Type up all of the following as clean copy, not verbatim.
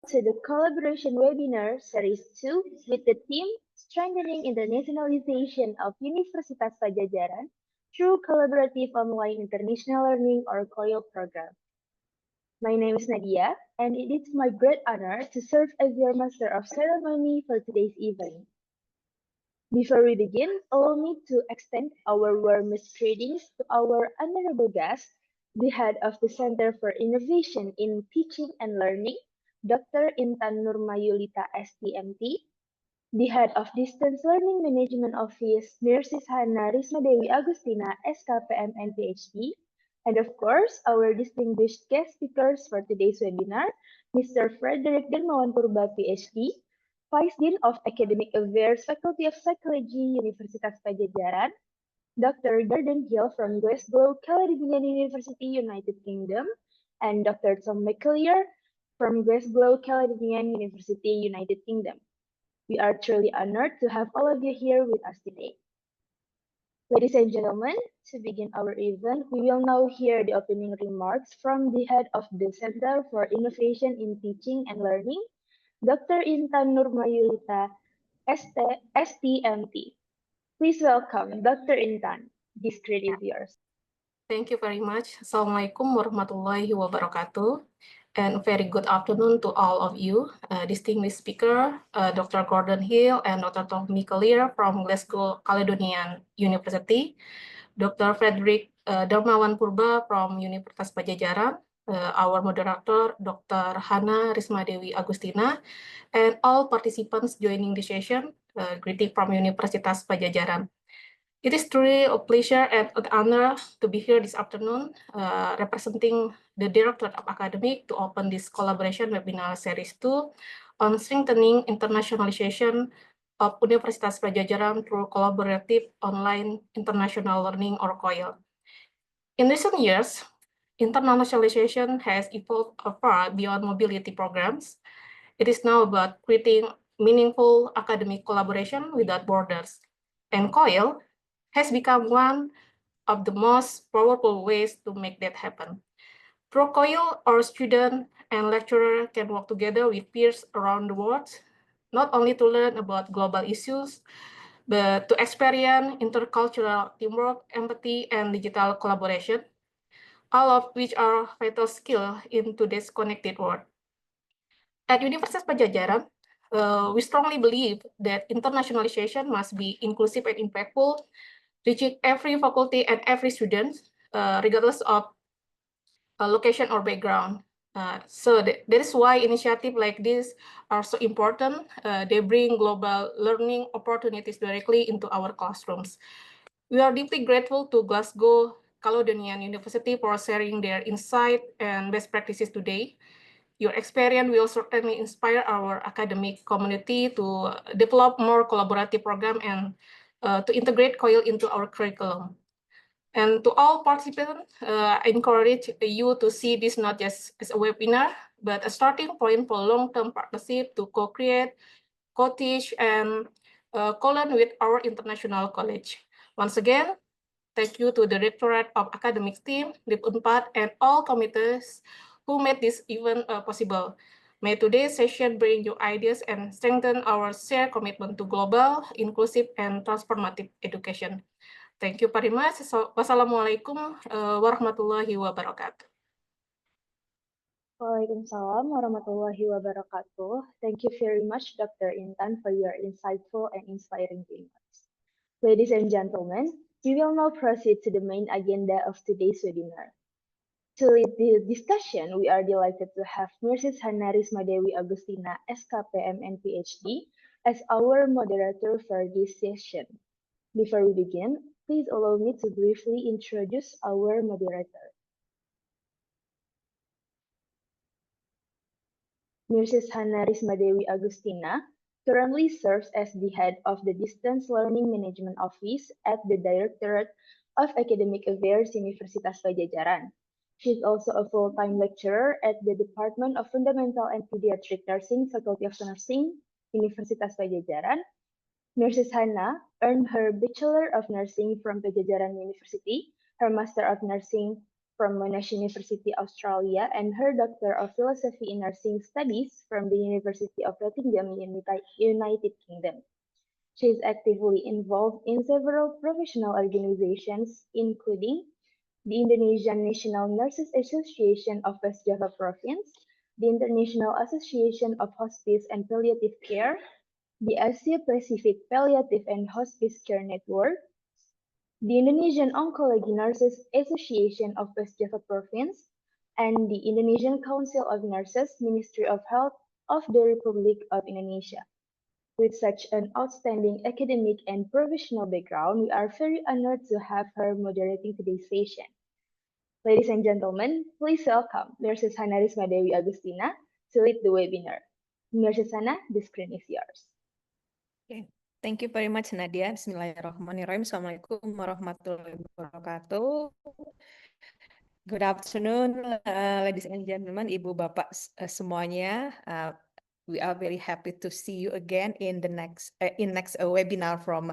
to the Collaboration Webinar Series 2 with the theme Strengthening Internationalization of Universitas Padjadjaran through Collaborative Online International Learning or COIL program. My name is Nadia, and it is my great honor to serve as your Master of Ceremony for today's event. Before we begin, allow me to extend our warmest greetings to our honorable guest, the head of the Center for Innovation in Teaching and Learning, Dr. Intan Nurmayulita STMT, the head of Distance Learning Management Office, Nurses Hana Risma Dewi Agustina SKPM and PhD, and of course, our distinguished guest speakers for today's webinar, Mr. Frederick Dermawan Purba, PhD, Vice Dean of Academic Affairs, Faculty of Psychology, Universitas Padjadjaran, Dr. Gordon Hill from Glasgow, Caledonian University, United Kingdom, and Dr. Tom McClear from Glasgow, Caledonian University, United Kingdom. We are truly honored to have all of you here with us today. Ladies and gentlemen, to begin our event, we will now hear the opening remarks from the head of the Center for Innovation in Teaching and Learning, Dr. Intan Nurmayulita, STMT. Please welcome Dr. Intan. This credit is yours. Thank you very much. Assalamualaikum warahmatullahi wabarakatuh. And very good afternoon to all of you, distinguished speaker, Dr. Gordon Hill and Dr. Tom McClear from Glasgow Caledonian University, Dr. Frederick Darmawan Purba from Universitas Padjadjaran, our moderator, Dr. Hana Risma Dewi Agustina, and all participants joining the session, greeting from Universitas Padjadjaran. It is truly a pleasure and an honor to be here this afternoon, representing the Directorate of Academic to open this collaboration webinar series 2 on strengthening internationalization of Universitas Padjadjaran through collaborative online international learning or COIL. In recent years, internationalization has evolved far beyond mobility programs. It is now about creating meaningful academic collaboration without borders, and COIL has become one of the most powerful ways to make that happen. Through COIL, our student and lecturer can work together with peers around the world, not only to learn about global issues, but to experience intercultural teamwork, empathy, and digital collaboration, all of which are vital skills in today's connected world. At Universitas Padjadjaran, we strongly believe that internationalization must be inclusive and impactful, reaching every faculty and every student, regardless of location or background. So that is why initiatives like this are so important. They bring global learning opportunities directly into our classrooms. We are deeply grateful to Glasgow Caledonian University for sharing their insight and best practices today. Your experience will certainly inspire our academic community to develop more collaborative programs and to integrate COIL into our curriculum. And to all participants, I encourage you to see this not just as a webinar, but a starting point for long-term partnership to co-create, co-teach, and co-learn with our international college. Once again, thank you to the Directorate of Academics team, the UNPAD, and all committees who made this event possible. May today's session bring you ideas and strengthen our shared commitment to global, inclusive, and transformative education. Thank you very much. Wassalamualaikum warahmatullahi wabarakatuh. Waalaikumsalam warahmatullahi wabarakatuh. Thank you very much, Dr. Intan, for your insightful and inspiring remarks. Ladies and gentlemen, we will now proceed to the main agenda of today's webinar. To lead the discussion, we are delighted to have Mrs. Hana Risma Dewi Agustina, SKPM and PhD, as our moderator for this session. Before we begin, please allow me to briefly introduce our moderator. Mrs. Hana Risma Dewi Agustina currently serves as the head of the Distance Learning Management Office at the Directorate of Academic Affairs, Universitas Padjadjaran. She is also a full-time lecturer at the Department of Fundamental and Pediatric Nursing, Faculty of Nursing, Universitas Padjadjaran. Mrs. Hana earned her Bachelor of Nursing from Padjadjaran University, her Master of Nursing from Monash University, Australia, and her Doctor of Philosophy in Nursing Studies from the University of Nottingham, United Kingdom. She is actively involved in several professional organizations, including the Indonesian National Nurses Association of West Java Province, the International Association of Hospice and Palliative Care, the Asia Pacific Palliative and Hospice Care Network, the Indonesian Oncology Nurses Association of West Java Province, and the Indonesian Council of Nurses, Ministry of Health of the Republic of Indonesia. With such an outstanding academic and professional background, we are very honored to have her moderating today's session. Ladies and gentlemen, please welcome Nurses Hana Risma Dewi Agustina to lead the webinar. Nurses Hana, the screen is yours. Okay. Thank you very much, Nadia. Bismillahirrahmanirrahim. Assalamualaikum warahmatullahi wabarakatuh. Good afternoon, ladies and gentlemen, Ibu Bapak semuanya. We are very happy to see you again in the next webinar from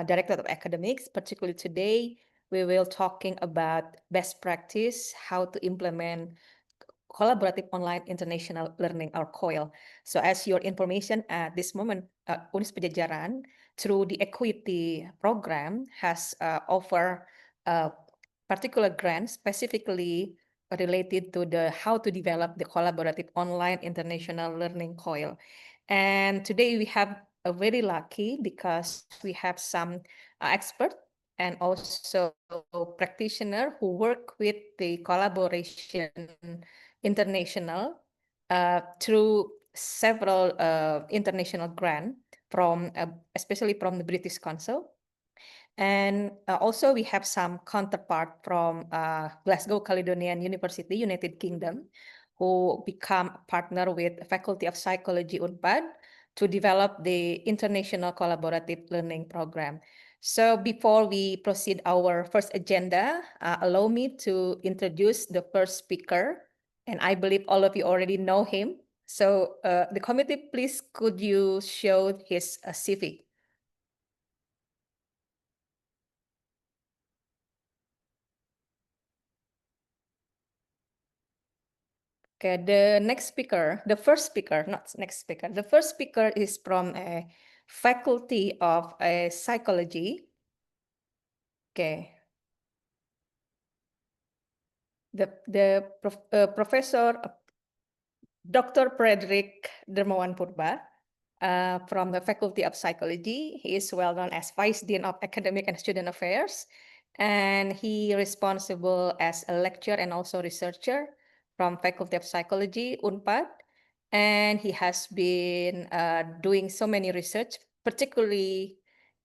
Director of Academics. Particularly today, we will talking about best practice, how to implement collaborative online international learning or COIL. So as your information at this moment, Universitas Padjadjaran through the equity program has offer particular grant specifically related to the how to develop the collaborative online international learning COIL. And today we have a very lucky because we have some expert and also practitioner who work with the collaboration international through several international grant from especially from the British Council. And also we have some counterpart from Glasgow Caledonian University, United Kingdom, who become a partner with Faculty of Psychology UNPAD to develop the International Collaborative Learning Program. So before we proceed our first agenda, allow me to introduce the first speaker, and I believe all of you already know him. So the committee, please could you show his CV? Okay, the next speaker, the first speaker, not next speaker. The first speaker is from a Faculty of Psychology. Okay. Professor Dr. Frederick Dermawan Purba from the Faculty of Psychology. He is well known as Vice Dean of Academic and Student Affairs, and he responsible as a lecturer and also researcher from Faculty of Psychology, UNPAD, and he has been doing so many research, particularly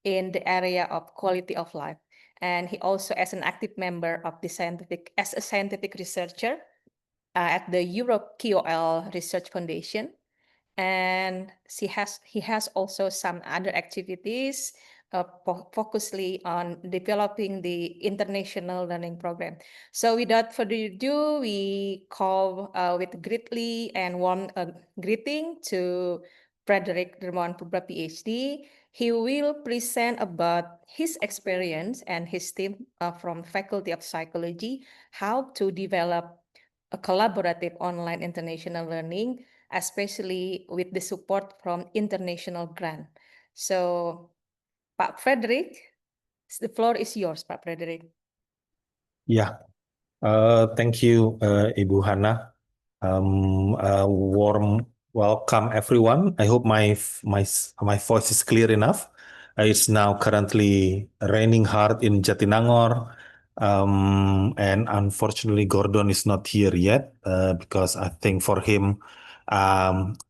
in the area of quality of life. And he also as an active member of the scientific researcher at the Europe COIL Research Foundation. And he has also some other activities focusly on developing the international learning program. So without further ado, we call with greatly and warm greeting to Frederick Dermawan Purba, PhD. He will present about his experience and his team from Faculty of Psychology, how to develop a collaborative online international learning, especially with the support from international grant. So, Pak Frederick, the floor is yours, Pak Frederick. Yeah, thank you, Ibu Hana. Warm welcome, everyone. I hope my voice is clear enough. It's now currently raining hard in Jatinangor, and unfortunately, Gordon is not here yet because I think for him,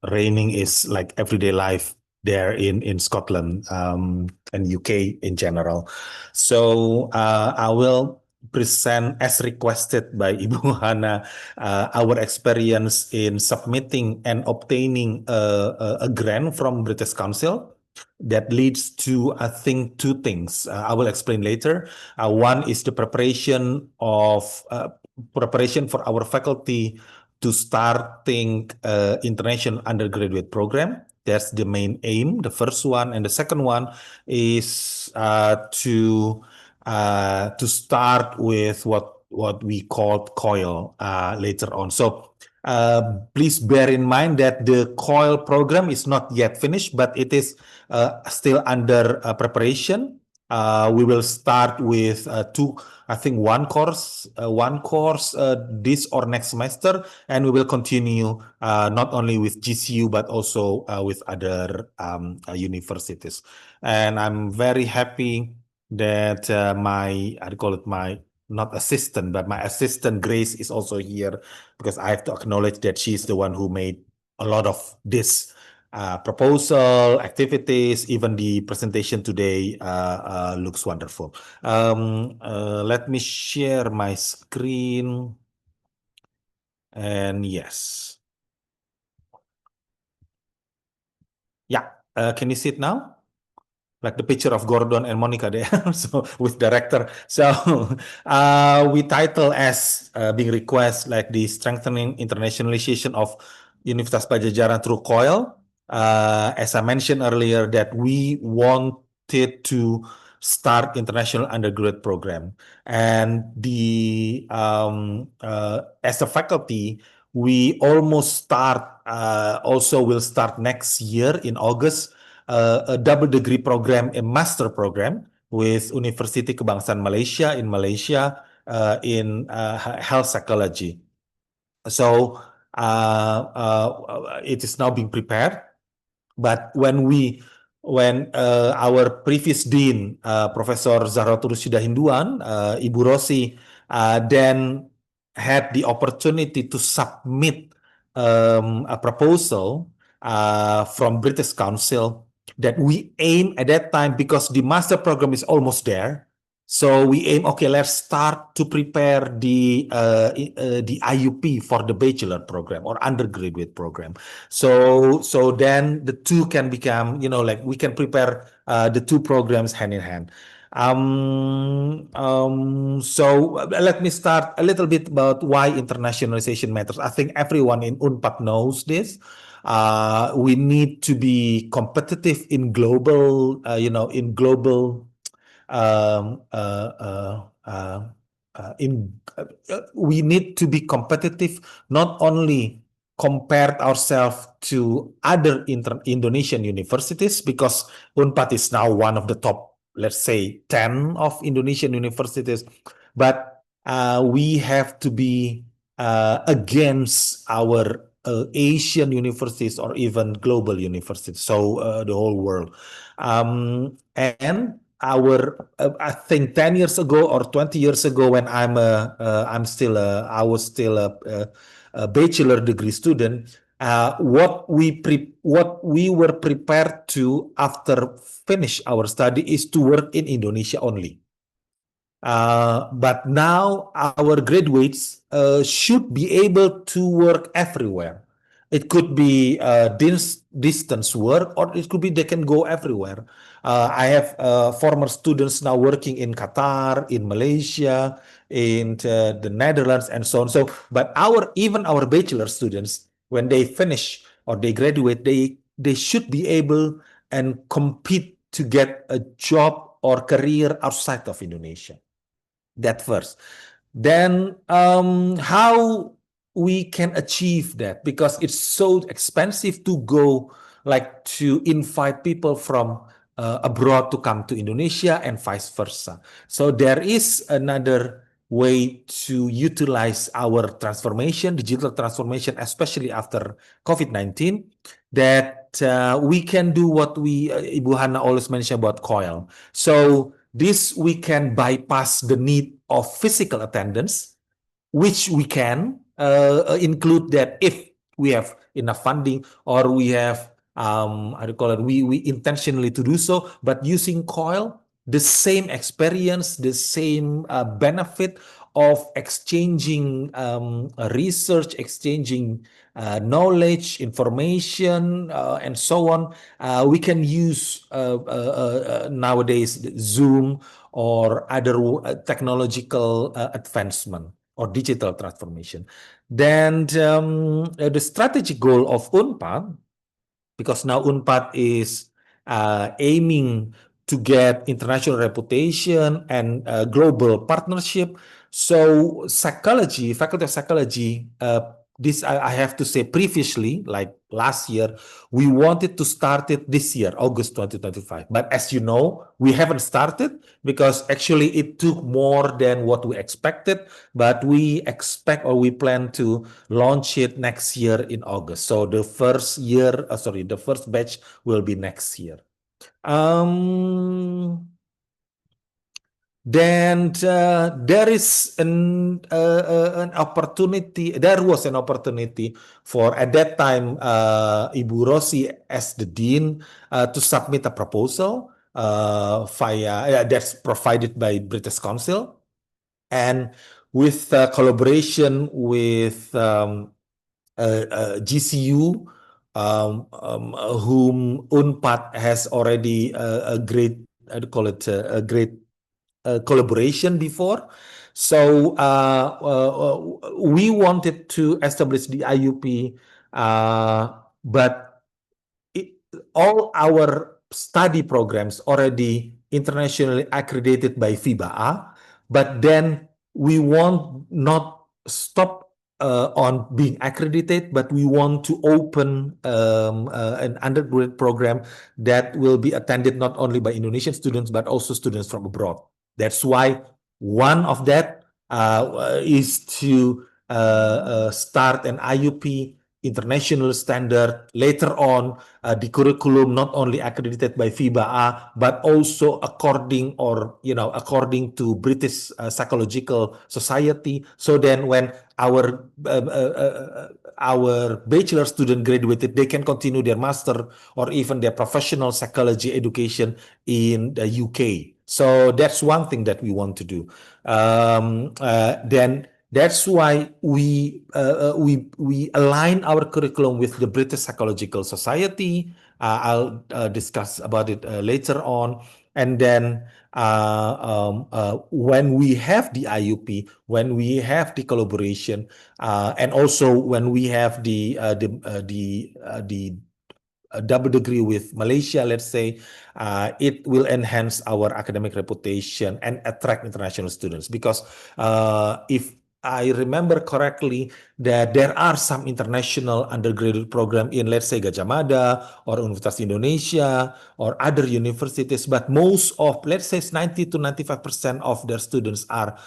raining is like everyday life there in Scotland and UK in general. So I will present as requested by Ibu Hana our experience in submitting and obtaining a grant from British Council that leads to, I think, two things. I will explain later. One is the preparation for our faculty to starting international undergraduate program. That's the main aim, the first one. And the second one is to start with what what we called COIL later on. So please bear in mind that the COIL program is not yet finished, but it is still under preparation. We will start with I think one course this or next semester, and we will continue not only with GCU but also with other universities. And I'm very happy that I call it my not assistant, but my assistant Grace is also here, because I have to acknowledge that she's the one who made a lot of this proposal, activities, even the presentation today looks wonderful. Let me share my screen. And yes. Yeah, can you see it now? Like the picture of Gordon and Monica there, so with director. So we title as being request like the strengthening internationalization of Universitas Padjadjaran through COIL. As I mentioned earlier, that we wanted to start international undergraduate program, and the as a faculty, we almost start. Also, will start next year in August. A double degree program, a master program with University Kebangsaan Malaysia in Malaysia in health psychology. So it is now being prepared. But when our previous dean, Professor Zahratul Hinduan, Ibu Rosi, then had the opportunity to submit a proposal from British Council, that we aim at that time, because the master program is almost there. So we aim, okay, let's start to prepare the IUP for the bachelor program or undergraduate program. So then the two can become, like we can prepare the two programs hand in hand. So let me start a little bit about why internationalization matters. I think everyone in UNPAD knows this. We need to be competitive in global, in global, we need to be competitive, not only compared ourselves to other Indonesian universities, because UNPAD is now one of the top, let's say, 10 of Indonesian universities, but we have to be against our Asian universities or even global universities, so the whole world. And I think 10 years ago or 20 years ago, when I was still a bachelor degree student, what we were prepared to after finish our study is to work in Indonesia only. But now our graduates should be able to work everywhere. It could be distance work, or it could be they can go everywhere. I have former students now working in Qatar, in Malaysia, in the Netherlands, and so on. So, but even our bachelor students, when they finish or they graduate, they should be able and compete to get a job or career outside of Indonesia. That first. Then how we can achieve that, because it's so expensive to go, like to invite people from abroad to come to Indonesia and vice versa. So there is another way to utilize our transformation, digital transformation, especially after COVID-19, that we can do what Ibu Hana always mentioned about COIL. So this we can bypass the need of physical attendance, which we can include that if we have enough funding, or we have we intentionally to do so. But using COIL, the same experience, the same benefit of exchanging research, exchanging knowledge, information, and so on. We can use nowadays Zoom or other technological advancement or digital transformation. Then the strategic goal of UNPAD, because now UNPAD is aiming to get international reputation and global partnership. So psychology, faculty of psychology, this I have to say previously, like last year, we wanted to start it this year, August 2025. But as you know, we haven't started because actually it took more than what we expected. But we expect or we plan to launch it next year in August. So the first year, the first batch will be next year. Then there is an opportunity. There was an opportunity for at that time Ibu Rosi as the dean to submit a proposal via that's provided by British Council, and with collaboration with GCU, whom UNPAD has already a great, I call it a great collaboration before. So we wanted to establish the IUP, but all our study programs already internationally accredited by FIBA, but then we want not stop on being accredited, but we want to open an undergraduate program that will be attended not only by Indonesian students, but also students from abroad. That's why one of that is to start an IUP international standard. Later on, the curriculum not only accredited by FIBA, but also according to British Psychological Society. So then when our bachelor student graduated, they can continue their master or even their professional psychology education in the UK. So that's one thing that we want to do. Then that's why we align our curriculum with the British Psychological Society. I'll discuss about it later on. And then when we have the IUP, when we have the collaboration, and also when we have the a double degree with Malaysia, let's say, it will enhance our academic reputation and attract international students. Because if I remember correctly, that there are some international undergraduate program in, let's say, Gajah Mada or Universitas Indonesia or other universities, but most of, let's say, 90 to 95% of their students are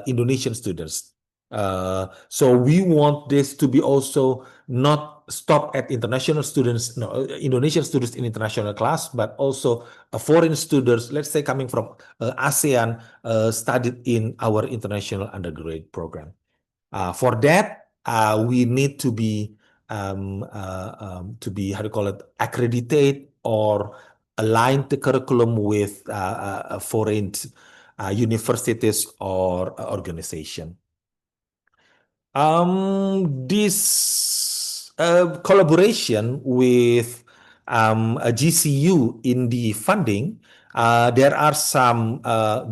Indonesian students. So we want this to be also not stop at international students, no, Indonesian students in international class, but also foreign students, let's say coming from ASEAN, studied in our international undergraduate program. For that, we need to be how do you call it, accredited or aligned the curriculum with foreign universities or organization. This collaboration with a GCU in the funding, there are some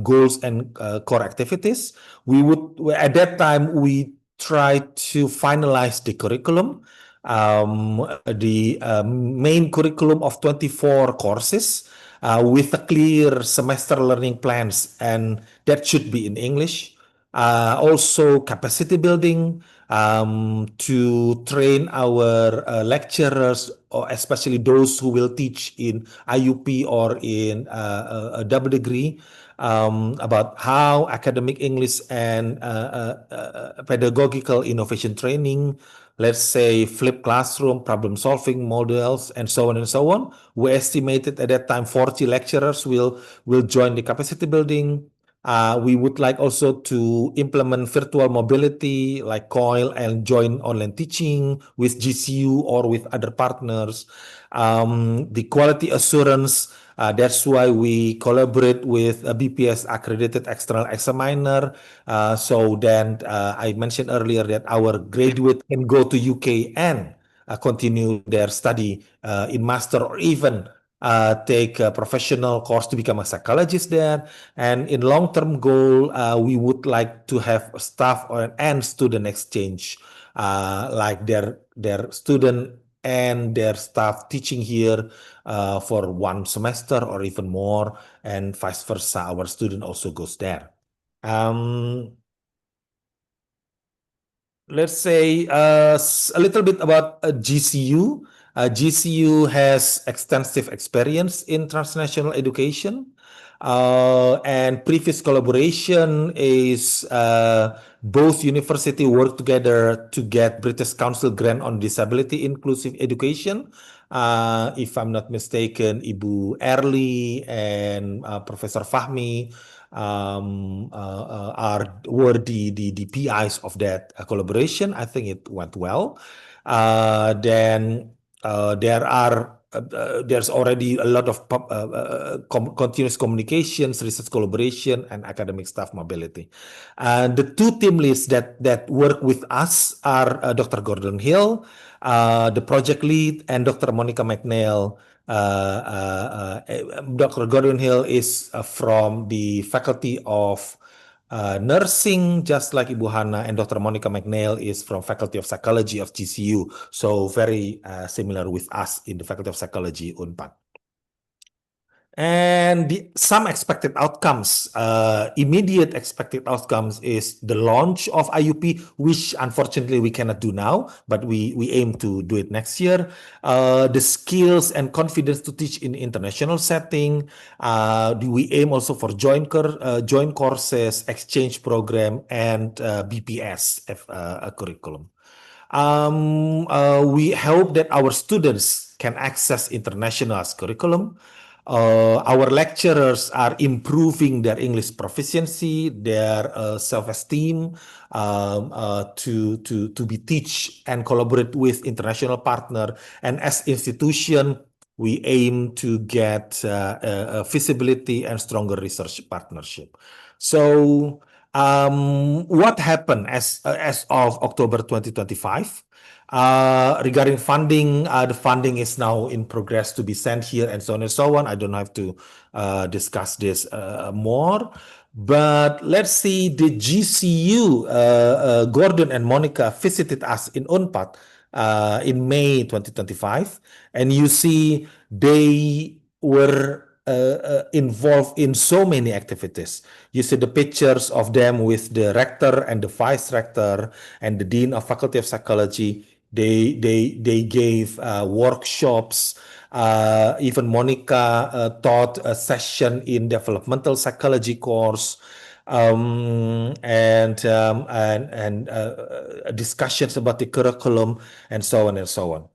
goals and core activities. At that time, we tried to finalize the curriculum, the main curriculum of 24 courses with a clear semester learning plans, and that should be in English. Also capacity building to train our lecturers, or especially those who will teach in IUP or in a double degree, about how academic English and pedagogical innovation training, let's say flipped classroom, problem solving models, and so on and so on. We estimated at that time 40 lecturers will join the capacity building. We would like also to implement virtual mobility like COIL and join online teaching with GCU or with other partners. The quality assurance, that's why we collaborate with a BPS accredited external examiner. So then I mentioned earlier that our graduate can go to UK and continue their study in master or even take a professional course to become a psychologist there. And in long-term goal, we would like to have staff and student exchange, like their student and their staff teaching here for one semester or even more, and vice versa. Our student also goes there. let's say a little bit about GCU. GCU has extensive experience in transnational education, and previous collaboration is both university work together to get British Council grant on disability inclusive education. If I'm not mistaken, Ibu Erli and Professor Fahmi were the PIs of that collaboration. I think it went well. Then there's already a lot of continuous communications, research collaboration, and academic staff mobility. The two team leads that work with us are Dr. Gordon Hill, the project lead, and Dr. Monica McNeil. Dr. Gordon Hill is from the Faculty of Nursing, just like Ibu Hana, and Dr. Monica McNeil is from Faculty of Psychology of GCU, so very similar with us in the Faculty of Psychology, UNPAD. And some expected outcomes, immediate expected outcomes is the launch of IUP, which unfortunately we cannot do now, but we aim to do it next year. The skills and confidence to teach in international setting. We aim also for joint courses, exchange program, and BPS curriculum. We hope that our students can access international curriculum. Our lecturers are improving their English proficiency, their self-esteem, to be teach and collaborate with international partner. And as institution, we aim to get visibility and stronger research partnership. So what happened as of October 2025? Regarding funding, the funding is now in progress to be sent here and so on and so on. I don't have to discuss this more. But let's see, the GCU, Gordon and Monica visited us in UNPAD in May 2025. And you see they were involved in so many activities. You see the pictures of them with the rector and the vice rector and the dean of Faculty of Psychology. They gave workshops. Even Monica taught a session in developmental psychology course, and discussions about the curriculum and so on and so on.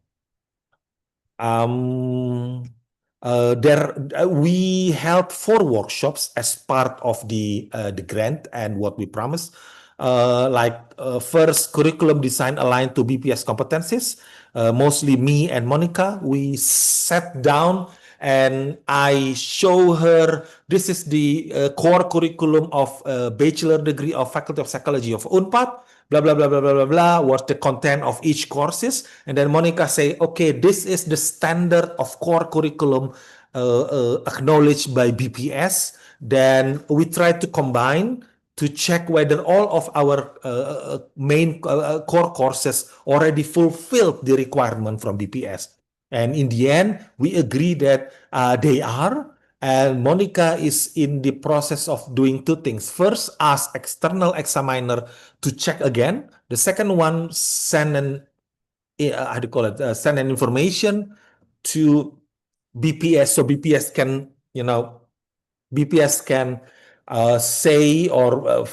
We held 4 workshops as part of the grant and what we promised. First, curriculum design aligned to BPS competencies. Mostly me and Monica, we sat down and I show her this is the core curriculum of bachelor degree of Faculty of Psychology of UNPAD. Blah blah blah blah blah blah blah. What's the content of each courses? And then Monica say, okay, this is the standard of core curriculum acknowledged by BPS. Then we try to combine to check whether all of our main core courses already fulfilled the requirement from BPS. And in the end, we agree that they are. And Monica is in the process of doing 2 things. First, ask external examiner to check again. The second one, send an send an information to BPS, so BPS can BPS can say or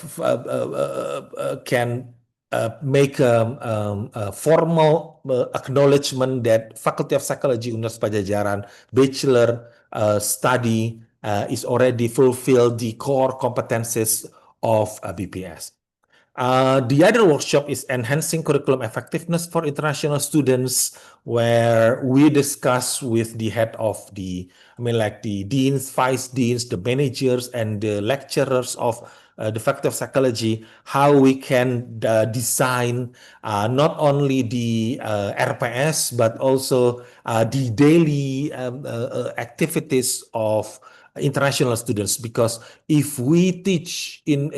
can make a formal acknowledgement that Faculty of Psychology Universitas Padjadjaran Bachelor study is already fulfilled the core competencies of BPS. The other workshop is enhancing curriculum effectiveness for international students, where we discuss with the head of the deans, vice deans, the managers, and the lecturers of the Faculty of Psychology, how we can design not only the RPS, but also the daily activities of international students. Because if we teach in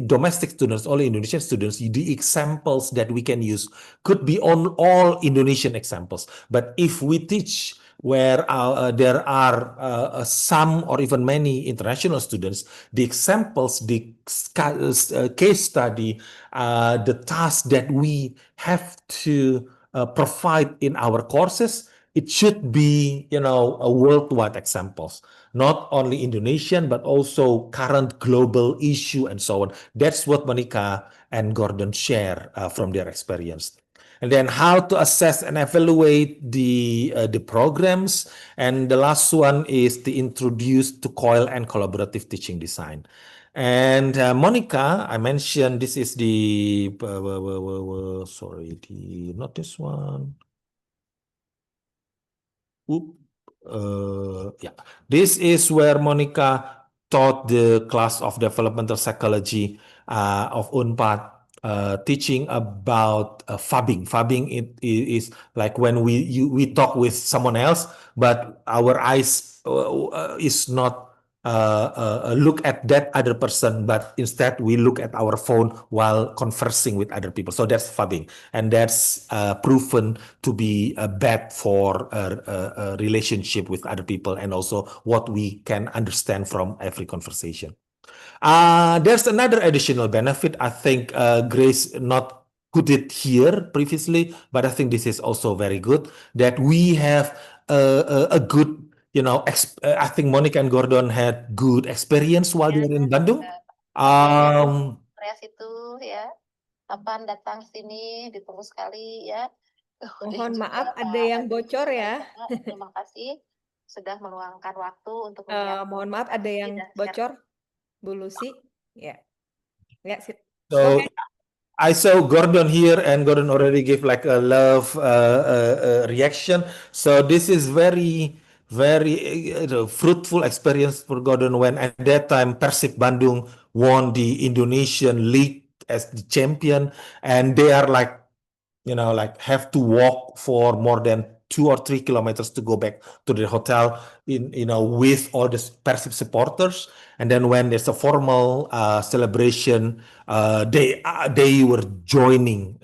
domestic students, only Indonesian students, the examples that we can use could be on all Indonesian examples. But if we teach where there are some or even many international students, the examples, the case study, the task that we have to provide in our courses, it should be, a worldwide examples, not only Indonesian, but also current global issue and so on. That's what Monica and Gordon share from their experience. And then how to assess and evaluate the programs. And the last one is the introduce to COIL and collaborative teaching design. And Monica, I mentioned this is the, sorry, not this one. Yeah, this is where Monica taught the class of developmental psychology of Unpad, teaching about fabbing. Fabbing is like when we talk with someone else, but our eyes is not look at that other person, but instead we look at our phone while conversing with other people. So that's fabbing, and that's proven to be bad for a relationship with other people, and also what we can understand from every conversation. There's another additional benefit. I think Grace not put it here previously, but I think this is also very good that we have a good, I think Monica and Gordon had good experience while they were in Bandung. Kreas itu ya, kapan datang sini, ditunggu sekali ya. Mohon maaf, ada yang bocor ya. Terima kasih sudah meluangkan waktu untuk Mohon maaf, ada yang bocor, Bu Lucy. Ya, So I saw Gordon here, and Gordon already gave like a love reaction. So this is very, very fruitful experience for Gordon when at that time Persib Bandung won the Indonesian League as the champion, and they are like, have to walk for more than 2 or 3 kilometers to go back to the hotel with all the Persib supporters. And then when there's a formal celebration, they were joining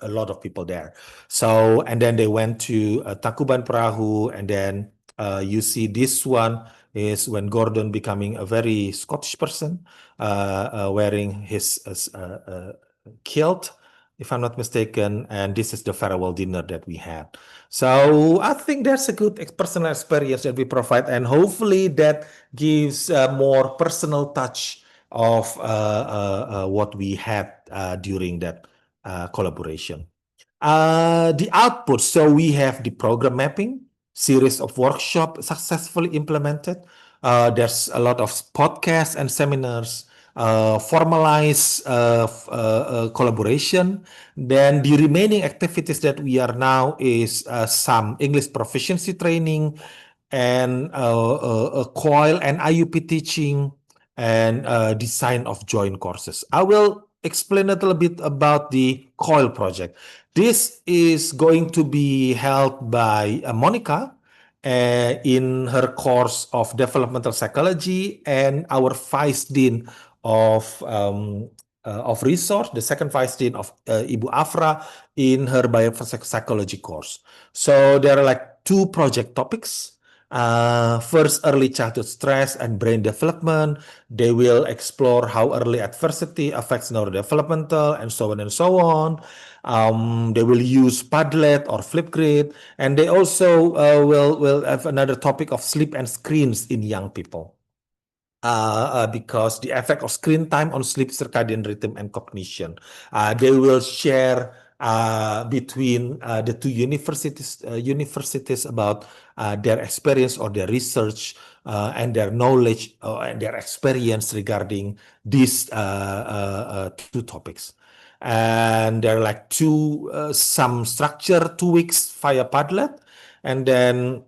a lot of people there. So, and then they went to Tangkuban Perahu, and then you see this one is when Gordon becoming a very Scottish person, wearing his kilt, if I'm not mistaken, and this is the farewell dinner that we had. So I think that's a good personal experience that we provide, and hopefully that gives more personal touch of what we had during that collaboration. The output, so we have the program mapping, series of workshops successfully implemented. There's a lot of podcasts and seminars, formalized collaboration. Then the remaining activities that we are now is some English proficiency training, and COIL and IUP teaching, and design of joint courses. I will explain a little bit about the COIL project. This is going to be held by Monica in her course of developmental psychology, and our vice dean of resource, the second vice dean of Ibu Afra in her biopsychology course. So there are like 2 project topics. First, early childhood stress and brain development. They will explore how early adversity affects neurodevelopmental, and so on and so on. They will use Padlet or Flipgrid, and they also will have another topic of sleep and screens in young people. Because the effect of screen time on sleep, circadian rhythm, and cognition. They will share between the 2 universities about their experience or their research and their knowledge and their experience regarding these 2 topics. And there are like some structure 2 weeks via Padlet, and then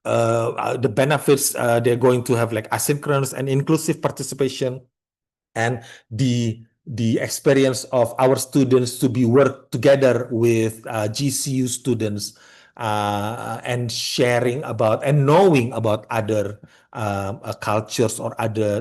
the benefits, they're going to have like asynchronous and inclusive participation, and the experience of our students to be work together with GCU students, and sharing about and knowing about other cultures or other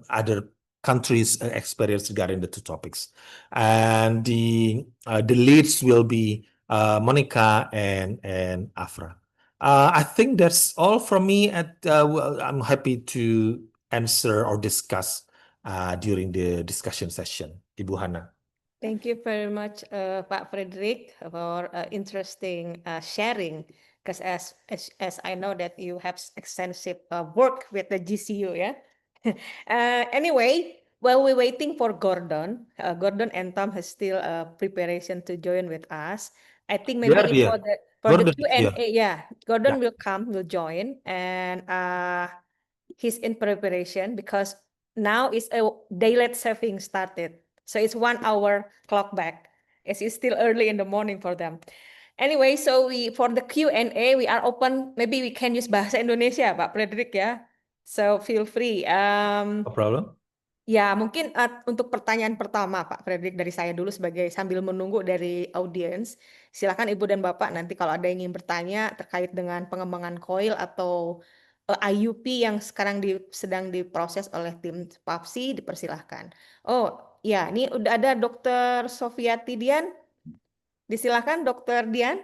other countries' experience regarding the 2 topics. And the leads will be Monica and Afra. I think that's all from me. Well, I'm happy to answer or discuss during the discussion session. Ibu Hana. Thank you very much, Pak Frederick, for interesting sharing. Because as I know that you have extensive work with the GCU, yeah. Anyway, while we're waiting for Gordon, Gordon and Tom has still preparation to join with us. I think They maybe are if here. for the Gordon is here. Q&A, yeah, Yeah. Gordon will join, and he's in preparation because now is a daylight saving started. So it's 1 hour clock back. It's still early in the morning for them. Anyway, so for the Q&A we are open. Maybe we can use bahasa Indonesia, Pak Frederick ya. So feel free. No problem. Ya, mungkin untuk pertanyaan pertama, Pak Frederick, dari saya dulu sebagai sambil menunggu dari audiens. Silakan Ibu dan Bapak nanti kalau ada yang ingin bertanya terkait dengan pengembangan COIL atau IUP yang sekarang sedang diproses oleh tim PAPSI, dipersilahkan. Oh, ya, ini udah ada Dr. Sofiati Dian. Disilakan Dr. Dian.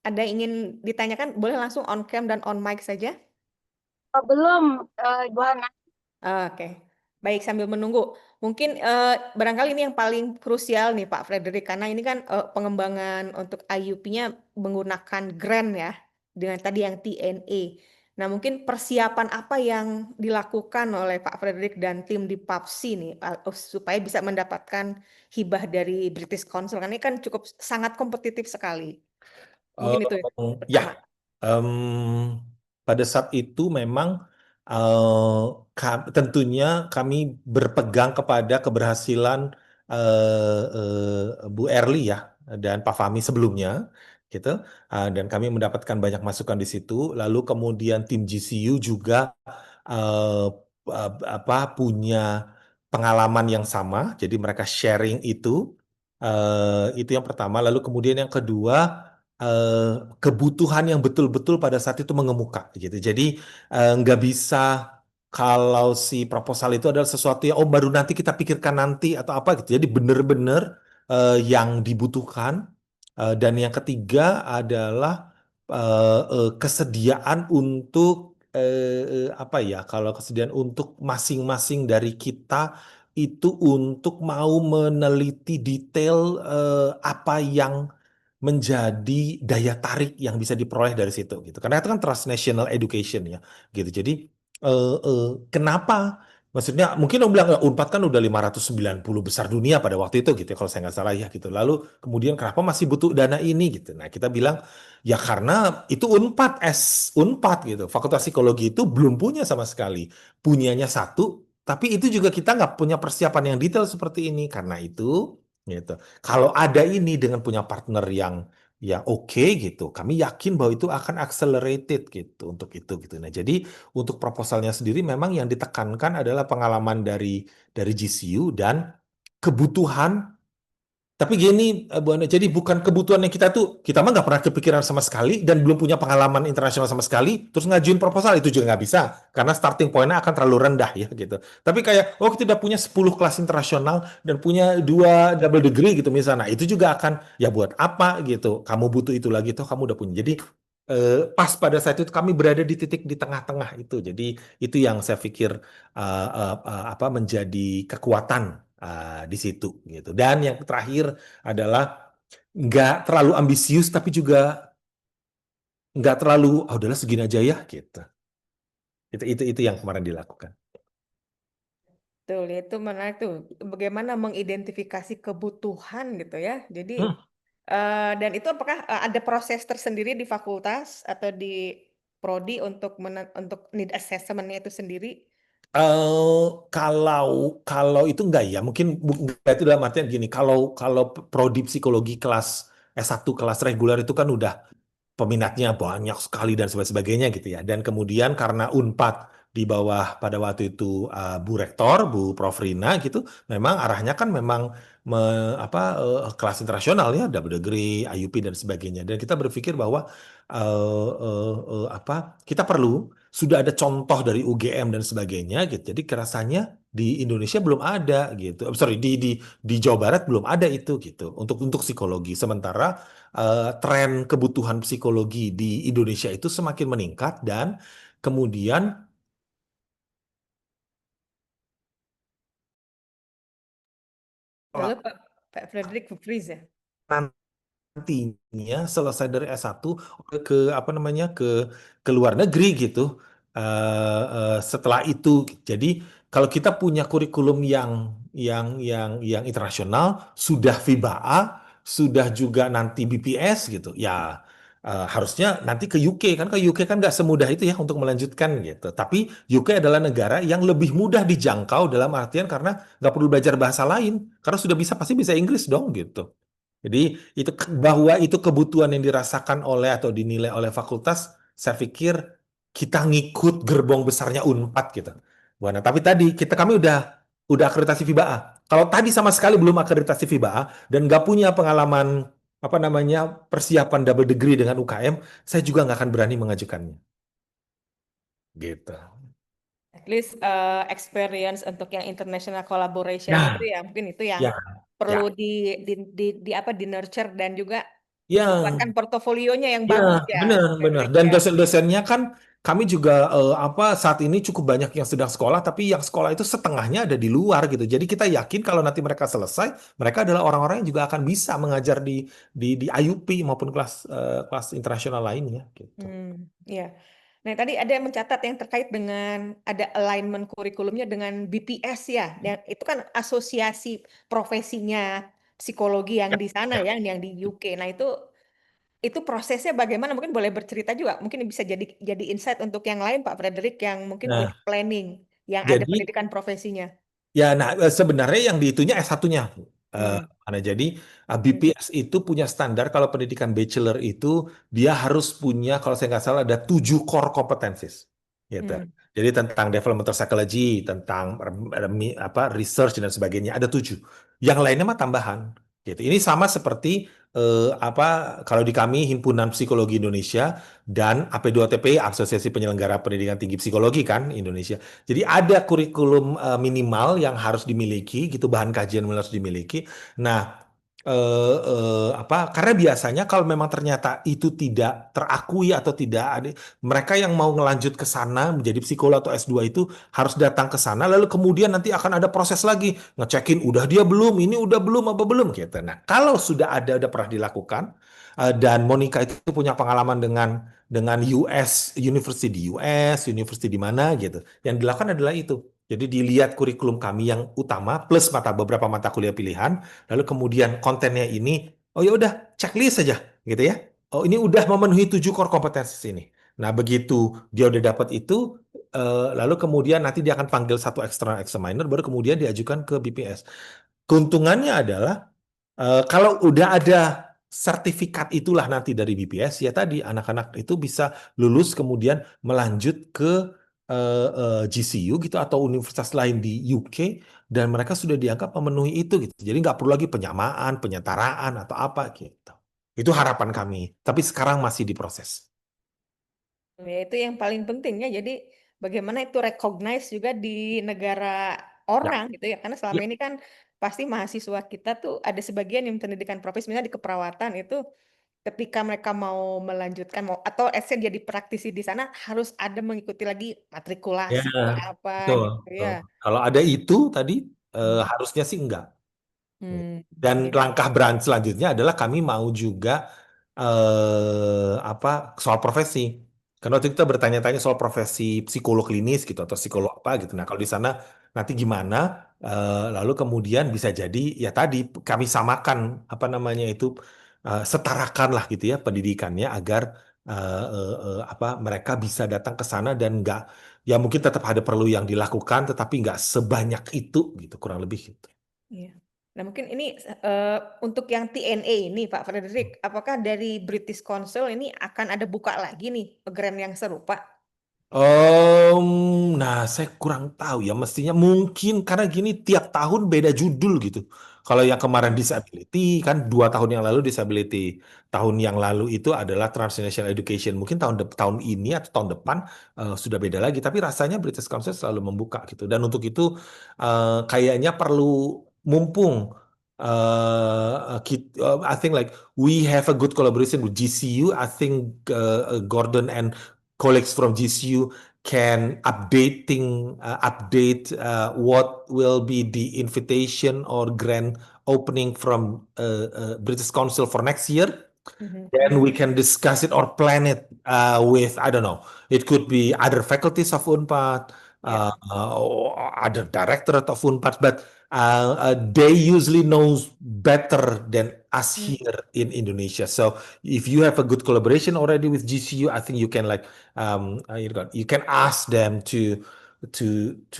Ada yang ingin ditanyakan, boleh langsung on cam dan on mic saja. Belum, Ibu Hana. Oke, baik sambil menunggu. Mungkin barangkali ini yang paling krusial nih Pak Frederick, karena ini kan pengembangan untuk IUP-nya menggunakan grant ya, dengan tadi yang TNA. Nah mungkin persiapan apa yang dilakukan oleh Pak Frederick dan tim di PAPSI nih supaya bisa mendapatkan hibah dari British Council, karena ini kan cukup sangat kompetitif sekali. Mungkin itu pertama. Ya, pada saat itu memang tentunya kami berpegang kepada keberhasilan Bu Erli ya dan Pak Fahmi sebelumnya, gitu. Dan kami mendapatkan banyak masukan di situ. Lalu kemudian tim GCU juga punya pengalaman yang sama, jadi mereka sharing itu. Itu yang pertama. Lalu kemudian yang kedua, kebutuhan yang betul-betul pada saat itu mengemuka gitu. Jadi nggak bisa kalau si proposal itu adalah sesuatu yang baru nanti kita pikirkan nanti atau apa gitu. Jadi benar-benar yang dibutuhkan. Dan yang ketiga adalah kesediaan untuk apa ya? Kalau kesediaan untuk masing-masing dari kita itu untuk mau meneliti detail apa yang menjadi daya tarik yang bisa diperoleh dari situ gitu. Karena itu kan transnational education ya gitu. Jadi kenapa? Maksudnya mungkin orang bilang Unpad kan udah 590 besar dunia pada waktu itu gitu ya, kalau saya nggak salah ya gitu. Lalu kemudian kenapa masih butuh dana ini gitu. Nah kita bilang ya karena itu Unpad gitu. Fakultas Psikologi itu belum punya sama sekali. Punyanya satu, tapi itu juga kita nggak punya persiapan yang detail seperti ini. Karena itu gitu. Kalau ada ini dengan punya partner yang oke gitu, kami yakin bahwa itu akan accelerated gitu untuk itu gitu. Nah, jadi untuk proposalnya sendiri memang yang ditekankan adalah pengalaman dari GCU dan kebutuhan. Tapi gini, Bu Ana, jadi bukan kebutuhan yang kita mah nggak pernah kepikiran sama sekali dan belum punya pengalaman internasional sama sekali, terus ngajuin proposal itu juga nggak bisa, karena starting point-nya akan terlalu rendah ya gitu. Tapi kayak, kita udah punya 10 kelas internasional dan punya 2 double degree gitu misalnya, nah itu juga akan, ya buat apa gitu, kamu butuh itu lagi, toh kamu udah punya. Jadi pas pada saat itu kami berada di titik di tengah-tengah itu, jadi itu yang saya pikir menjadi kekuatan di situ gitu. Dan yang terakhir adalah nggak terlalu ambisius tapi juga nggak terlalu udahlah segini aja ya gitu. Itu yang kemarin dilakukan. Betul, itu menarik tuh. Bagaimana mengidentifikasi kebutuhan gitu ya. Jadi dan itu apakah ada proses tersendiri di fakultas atau di prodi untuk need assessment-nya itu sendiri? Kalau itu enggak ya, mungkin enggak, itu dalam artian gini, kalau prodi psikologi kelas S1 kelas reguler itu kan udah peminatnya banyak sekali dan sebagainya gitu ya. Dan kemudian karena Unpad di bawah pada waktu itu Bu Rektor, Bu Prof Rina gitu, memang arahnya kan memang kelas internasional ya, double degree, IUP dan sebagainya. Dan kita berpikir bahwa kita perlu sudah ada contoh dari UGM dan sebagainya gitu. Jadi kerasanya di Indonesia belum ada gitu. Sorry, di Jawa Barat belum ada itu gitu untuk psikologi. Sementara tren kebutuhan psikologi di Indonesia itu semakin meningkat dan kemudian Halo Pak Frederick freeze ya. nantinya selesai dari S1 ke apa namanya ke luar negeri gitu. Setelah itu, jadi kalau kita punya kurikulum yang internasional, sudah FIBA-A, sudah juga nanti BPS gitu, ya harusnya nanti ke UK kan, ke UK kan nggak semudah itu ya untuk melanjutkan gitu. Tapi UK adalah negara yang lebih mudah dijangkau dalam artian karena nggak perlu belajar bahasa lain, karena sudah pasti bisa Inggris dong gitu. Jadi itu bahwa itu kebutuhan yang dirasakan oleh atau dinilai oleh fakultas, saya pikir kita ngikut gerbong besarnya Unpad gitu. Nah, tapi tadi kami udah akreditasi FIBA-A. Kalau tadi sama sekali belum akreditasi FIBA-A dan nggak punya pengalaman apa namanya persiapan double degree dengan UKM, saya juga nggak akan berani mengajukannya. Gitu. At least experience untuk yang international collaboration Ya, itu ya mungkin itu yang ya, ya, perlu di apa di nurture dan juga yang dikuatkan portofolionya yang ya, bagus ya, benar, benar. Frederick Dan ya. dosen-dosennya kan kami juga saat ini cukup banyak yang sedang sekolah, tapi yang sekolah itu setengahnya ada di luar gitu. Jadi kita yakin kalau nanti mereka selesai, mereka adalah orang-orang yang juga akan bisa mengajar di IUP maupun kelas internasional lainnya gitu. Ya. Nah, tadi ada yang mencatat yang terkait dengan ada alignment kurikulumnya dengan BPS ya. Dan itu kan asosiasi profesinya psikologi yang Ya, di sana ya, ya, yang di UK. Nah, itu prosesnya bagaimana? Mungkin boleh bercerita juga. Mungkin bisa jadi insight untuk yang lain, Pak Frederick, yang mungkin punya Nah, planning, yang ada jadi pendidikan profesinya. ya, nah sebenarnya yang dihitungnya S1-nya. Hmm. Jadi BPS itu punya standar kalau pendidikan bachelor itu dia harus punya kalau saya nggak salah ada 7 core competencies. Gitu. Hmm. Jadi tentang developmental psychology, tentang research dan sebagainya ada 7. Yang lainnya mah tambahan. Gitu. Ini sama seperti kalau di kami Himpunan Psikologi Indonesia dan AP2TP Asosiasi Penyelenggara Pendidikan Tinggi Psikologi kan Indonesia. Jadi ada kurikulum minimal yang harus dimiliki, gitu bahan kajian yang harus dimiliki. Nah, karena biasanya kalau memang ternyata itu tidak terakui atau tidak ada, mereka yang mau ngelanjut ke sana menjadi psikolog atau S2 itu harus datang ke sana, lalu kemudian nanti akan ada proses lagi ngecekin udah dia belum, ini udah belum apa belum gitu. Nah, kalau sudah udah pernah dilakukan dan Monica itu punya pengalaman dengan University di US, University di mana gitu. Yang dilakukan adalah itu. Jadi dilihat kurikulum kami yang utama plus beberapa mata kuliah pilihan, lalu kemudian kontennya ini, oh ya udah checklist saja gitu ya. Oh ini udah memenuhi 7 core kompetensi ini. Nah begitu dia udah dapat itu, lalu kemudian nanti dia akan panggil satu examiner, baru kemudian diajukan ke BPS. Keuntungannya adalah kalau udah ada sertifikat itulah nanti dari BPS, ya tadi anak-anak itu bisa lulus kemudian melanjut ke GCU gitu atau universitas lain di UK dan mereka sudah dianggap memenuhi itu gitu. Jadi nggak perlu lagi penyamaan, penyetaraan atau apa gitu. Itu harapan kami. Tapi sekarang masih diproses. Ya, itu yang paling penting ya. Jadi bagaimana itu recognize juga di negara Ya, orang gitu ya. Karena selama ya, ini kan pasti mahasiswa kita tuh ada sebagian yang pendidikan profesi, misalnya di keperawatan itu ketika mereka mau melanjutkan mau atau essay jadi praktisi di sana harus ada mengikuti lagi ya, matrikulasi apa betul, gitu betul. ya. Kalau ada itu tadi Hmm. harusnya sih enggak. Hmm. Dan Ya. langkah beran selanjutnya adalah kami mau juga soal profesi. Karena waktu itu kita bertanya-tanya soal profesi psikolog klinis gitu atau psikolog apa gitu. Nah kalau di sana nanti gimana? Lalu kemudian bisa jadi ya tadi kami samakan apa namanya itu setarakan lah gitu ya pendidikannya agar mereka bisa datang ke sana dan nggak ya mungkin tetap ada perlu yang dilakukan tetapi nggak sebanyak itu gitu kurang lebih gitu. Iya. Nah, mungkin ini untuk yang TNA ini, Pak Frederick, apakah dari British Council ini akan ada buka lagi nih grant yang serupa? Nah, saya kurang tahu ya. Mestinya mungkin karena gini tiap tahun beda judul gitu. Kalau yang kemarin disability kan 2 tahun yang lalu disability, tahun yang lalu itu adalah transnational education. Mungkin tahun ini atau tahun depan sudah beda lagi. Tapi rasanya British Council selalu membuka gitu. Dan untuk itu kayaknya perlu mumpung I think like we have a good collaboration with GCU. I think Gordon and colleagues from GCU can update what will be the invitation or grant opening from British Council for next year. Then we can discuss it or plan it with, I don't know, it could be other faculties of Unpad, Yeah. or other directorate of Unpad, but they usually know better than us here in Indonesia. So if you have a good collaboration already with GCU, I think you can you can ask them to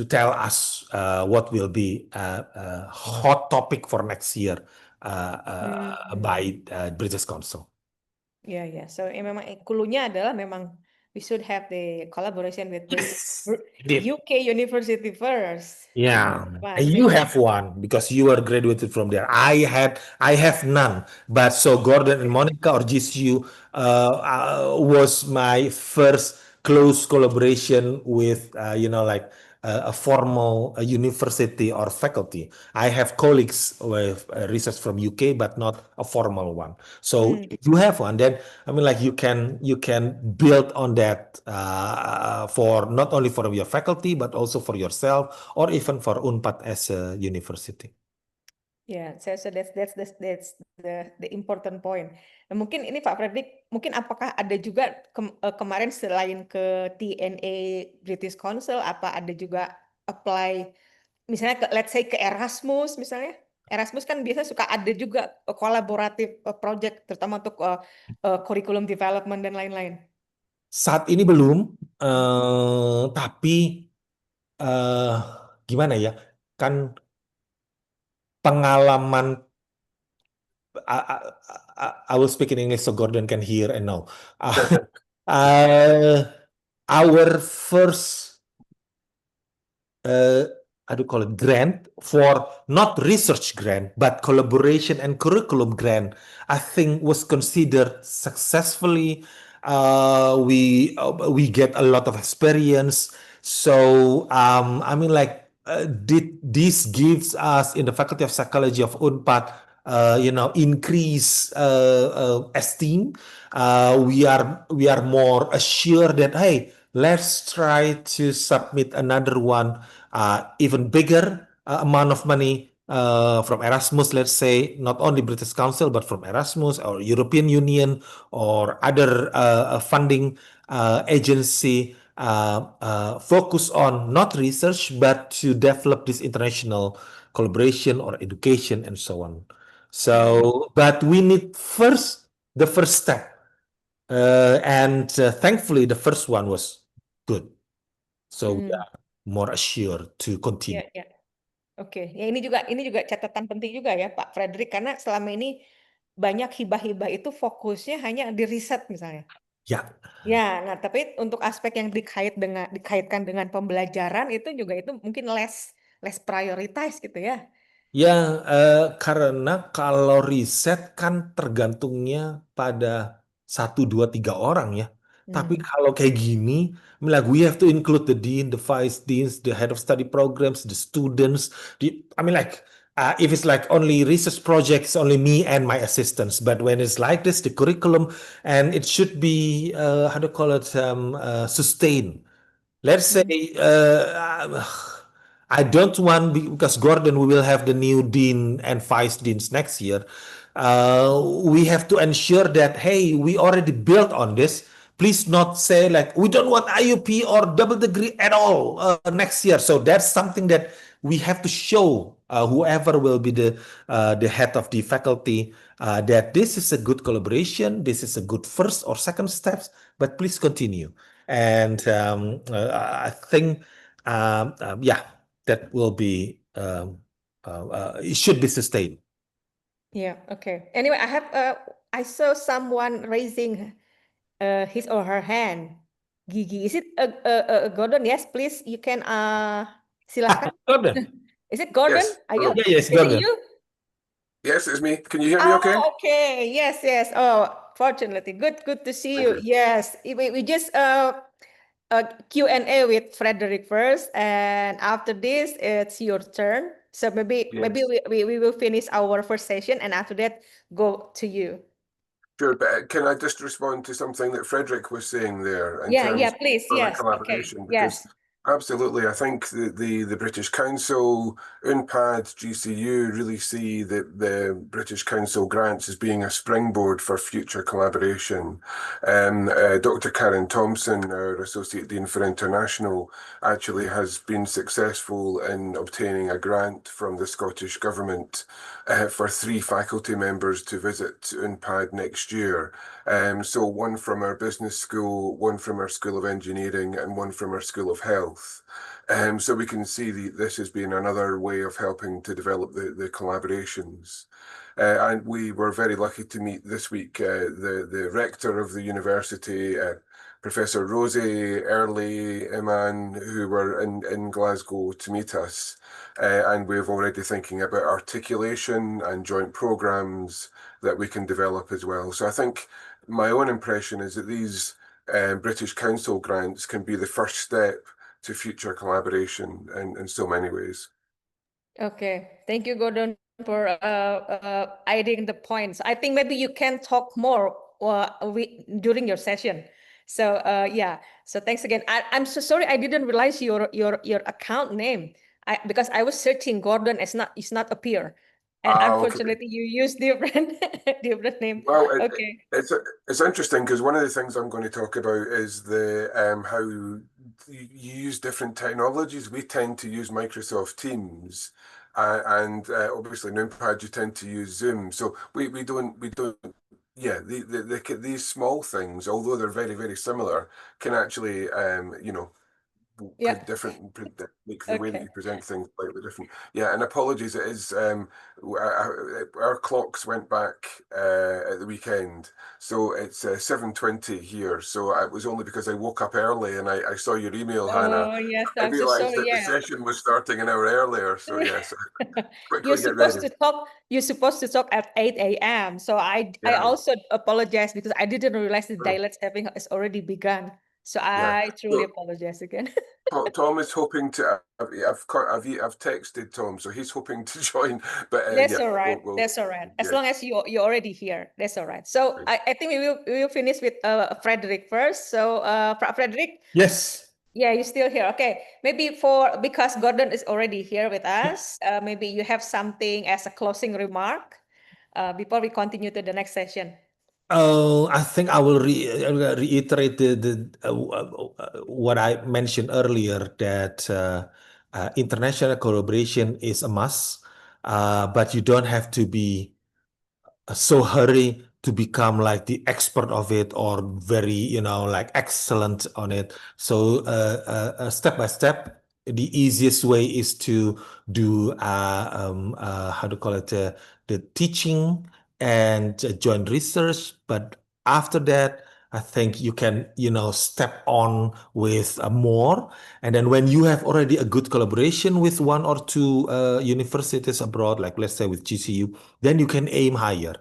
tell us what will be a hot topic for next year by British Council. Ya, ya. So, memang kulunya adalah memang we should have the collaboration with the Yes, indeed. UK University first. Yeah, Wah, and you have one because you are graduated from there. I have none. But so Gordon and Monica or GCU was my first close collaboration with a formal university or faculty. I have colleagues with research from UK, but not a formal one. So if you have one, then I mean, like you can build on that for not only for your faculty but also for yourself or even for Unpad as a university. Ya, so that's the important point. Nah, mungkin ini Pak Fredrik, mungkin apakah ada juga kemarin selain ke TNA British Council, apa ada juga apply misalnya ke let's say ke Erasmus misalnya? Erasmus kan biasa suka ada juga kolaboratif project terutama untuk curriculum development dan lain-lain. Saat ini belum, tapi eh, gimana ya? Kan pengalaman I will speak in English so Gordon can hear and know. Uh, our first how do you call it, grant for not research grant but collaboration and curriculum grant, I think was considered successfully. We get a lot of experience. So I mean, like this gives us in the Faculty of Psychology of Unpad increase esteem. We are more assured that, hey, let's try to submit another one, even bigger amount of money from Erasmus, let's say, not only British Council, but from Erasmus or European Union or other funding agency, focus on not research, but to develop this international collaboration or education and so on. So, but we need the first step. And thankfully, the first one was good. So we are more assured to continue. Ya, ya. Oke, ya ini juga catatan penting juga ya Pak Fredrik, karena selama ini banyak hibah-hibah itu fokusnya hanya di riset misalnya. Ya. Ya, nah tapi untuk aspek yang dikaitkan dengan pembelajaran itu juga itu mungkin less prioritize gitu ya. Ya, karena kalau riset kan tergantungnya pada 1, 2, 3 orang ya. Tapi kalau kayak gini, I mean, like we have to include the dean, the vice deans, the head of study programs, the students. I mean, like if it's like only research projects, only me and my assistants. But when it's like this, the curriculum and it should be how do you call it, sustained. Let's say I don't want because Gordon, we will have the new dean and vice deans next year. We have to ensure that, hey, we already built on this. Please not say like we don't want IUP or double degree at all next year. So that's something that we have to show whoever will be the head of the faculty that this is a good collaboration. This is a good first or second steps, but please continue. And I think, yeah, that will be, it should be sustained. Yeah, okay. Anyway, I saw someone raising his or her hand. Gigi. Is it Gordon? Yes, please. You can silahkan. Gordon. Is it Gordon? Yes. Are you? Hello. Yeah, yes, Is it Gordon. you? Yes, it's me. Can you hear me okay? Okay. Yes, yes. Oh, fortunately. Good to see you. Thank you. Yes. We just Q&A with Frederick first, and after this, it's your turn. So maybe Yes. we will finish our first session, and after that, go to you. Sure, but can I just respond to something that Frederick was saying there in Yeah, terms please. of the Yes. Okay. collaboration? Because Yes. absolutely, I think the British Council, UNPAD, GCU really see the British Council grants as being a springboard for future collaboration. Dr. Karen Thompson, our Associate Dean for International, actually has been successful in obtaining a grant from the Scottish Government for 3 faculty members to visit UNPAD next year. So one from our business school, one from our School of Engineering, and one from our School of Health. So we can see this as being another way of helping to develop the collaborations. And we were very lucky to meet this week the rector of the university, Professor Rosie Early Iman, who were in Glasgow to meet us. And we're already thinking about articulation and joint programs that we can develop as well. So I think my own impression is that these British Council grants can be the first step to future collaboration in so many ways. Okay, thank you, Gordon, for adding the points. I think maybe you can talk more during your session. So yeah, so thanks again. I'm so sorry, I didn't realize your account name. Because I was searching Gordon, it's not appear, and Okay. unfortunately you use different different name. Well, Okay. it's interesting because one of the things I'm going to talk about is the how you use different technologies. We tend to use Microsoft Teams, and obviously in UNPAD you tend to use Zoom. So we don't. Yeah, these small things, although they're very, very similar, can actually Yeah. make the way that Okay. you present things slightly different. Yeah, and apologies, it is our clocks went back at the weekend, so it's 7:20 here. So it was only because I woke up early and I saw your email, Hannah. Oh yes, I I'm so realized sorry. that the Yeah. session was starting an hour earlier. So yes, You're quickly get supposed ready. to talk. You're supposed to talk at 8 a.m. So I Yeah. also apologize because I didn't realize the Mm. dialect having has already begun. So Yeah. I truly So apologize again. Tom is hoping to. I've texted Tom, so he's hoping to join. But That's yeah, all right. we'll That's all right. As yeah. long as you're already here, that's all right. So I think we will finish with Frederick first. So Frederick. Yes. Yeah, you're still here. Okay, maybe because Gordon is already here with us, maybe you have something as a closing remark before we continue to the next session. I think I will reiterate what I mentioned earlier, that international collaboration is a must, but you don't have to be so hurry to become like the expert of it or very, like excellent on it. So step by step, the easiest way is to do how to call it, the teaching and joint research. But after that, I think you can, step on with more. And then when you have already a good collaboration with 1 or 2 universities abroad, like let's say with GCU, then you can aim higher,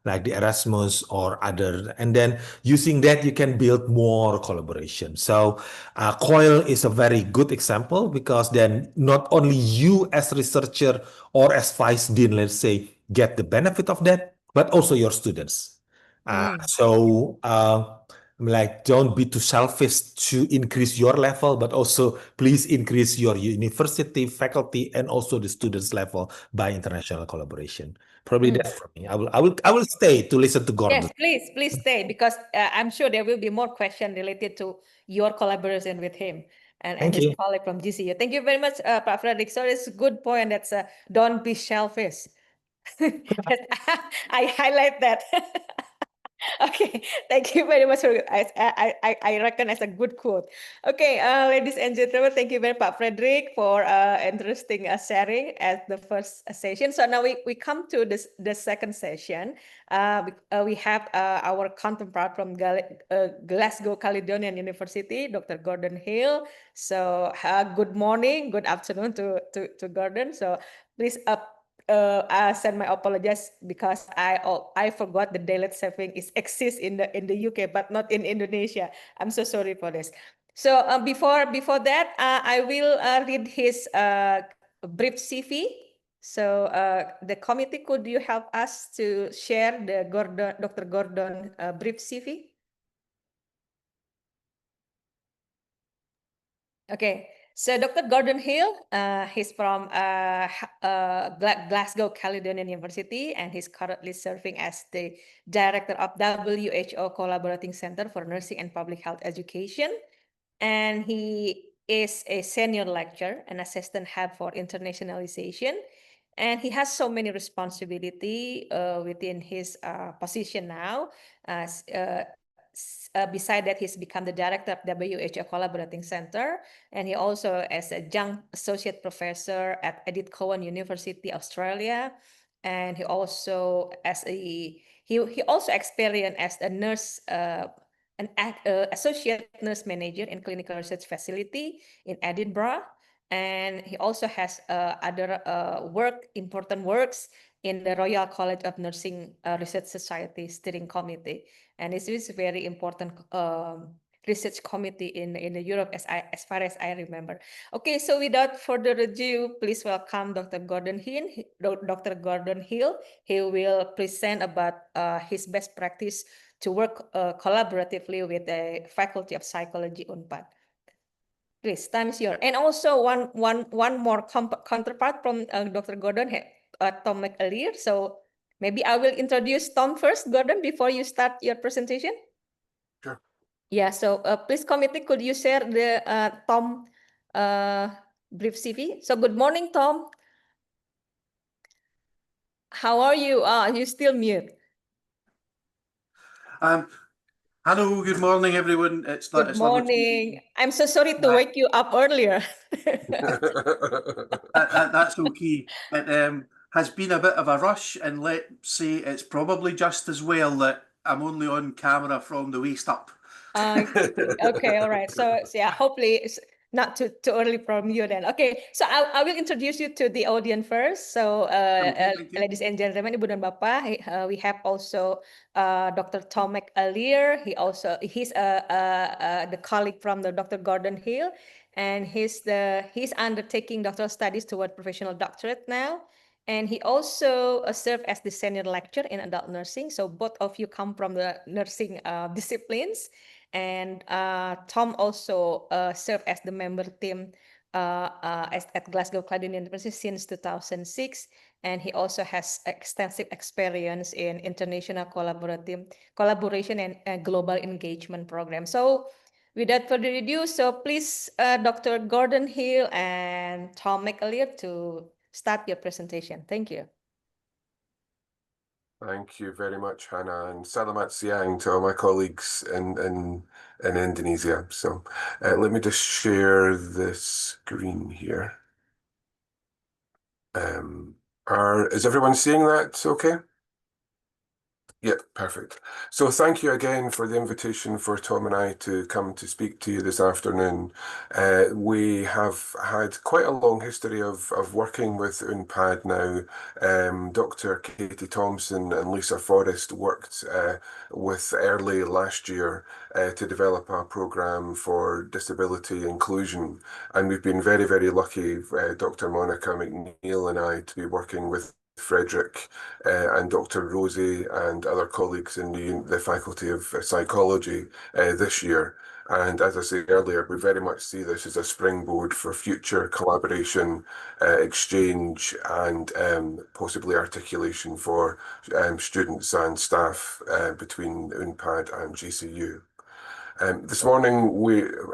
like the Erasmus or other. And then using that, you can build more collaboration. So COIL is a very good example, because then not only you as researcher or as vice dean, let's say, get the benefit of that, but also your students. So like, don't be too selfish to increase your level, but also please increase your university, faculty, and also the students level by international collaboration. Probably that's for me. I will stay to listen to Gordon. Yes, please stay, because I'm sure there will be more questions related to your collaboration with him and Thank his you. colleague from GCU. Thank you very much, Pak Frederick. So it's a good point. That's don't be selfish. I highlight that. Okay, thank you very much. I reckon as a good quote. Okay, ladies and gentlemen, thank you very much, Pak Frederick, for interesting sharing at the first session. So now we come to the second session. We have our counterpart from Glasgow Caledonian University, Dr. Gordon Hill. So good morning, good afternoon to Gordon. So please I send my apologies because I forgot the daylight saving exists in the UK but not in Indonesia. I'm so sorry for this. So before that, I will read his brief CV. So the committee, could you help us to share the Dr. Gordon brief CV? Okay. So Dr. Gordon Hill, he's from Glasgow Caledonian University, and he's currently serving as the director of WHO Collaborating Center for Nursing and Public Health Education. And he is a senior lecturer and assistant head for internationalization. And he has so many responsibility within his position now. Beside that, he's become the director of WHO Collaborating Center, and he also is a young associate professor at Edith Cowan University, Australia, and he also experienced as a nurse, an associate nurse manager in clinical research facility in Edinburgh, and he also has other important works in the Royal College of Nursing Research Society Steering Committee. And this is a very important research committee in Europe, as far as I remember. Okay, so without further ado, please welcome Dr. Gordon Hill. Dr. Gordon Hill, he will present about his best practice to work collaboratively with the Faculty of Psychology UNPAD. Please, time is yours. And also one more counterpart from Dr. Gordon, Tom McAleer. So maybe I will introduce Tom first, Gordon, before you start your presentation. Sure. Yeah, so please, committee, could you share the Tom brief CV? So good morning, Tom. How are you? You still mute. Hello, good morning, everyone. Good morning. I'm so sorry to wake you up earlier. That's okay. It has been a bit of a rush, and let's say it's probably just as well that I'm only on camera from the waist up. Okay, all right. So yeah, hopefully it's not too early from you then. Okay, so I will introduce you to the audience first. So ladies and gentlemen, Ibu dan Bapak, we have also Dr. Tom McAleer. He's the colleague from the Dr. Gordon Hill, and he's undertaking doctoral studies toward professional doctorate now. And he also served as the senior lecturer in adult nursing. So both of you come from the nursing disciplines. And Tom also served as the member team at Glasgow Caledonian University since 2006. And he also has extensive experience in international collaboration and global engagement program. So without further ado, so please, Dr. Gordon Hill and Tom McAleer, to start your presentation. Thank you. Thank you very much, Hannah, and Salamat Siang to all my colleagues in Indonesia. So let me just share the screen here. Is everyone seeing that okay? Yep, perfect. So thank you again for the invitation for Tom and I to come to speak to you this afternoon. We have had quite a long history of working with UNPAD now. Dr. Katie Thompson and Lisa Forrest worked with early last year to develop a programme for disability inclusion. And we've been very, very lucky, Dr. Monica McNeil and I, to be working with Frederick and Dr. Rosie and other colleagues in the Faculty of Psychology this year. And as I said earlier, we very much see this as a springboard for future collaboration, exchange, and possibly articulation for students and staff between UNPAD and GCU. This morning,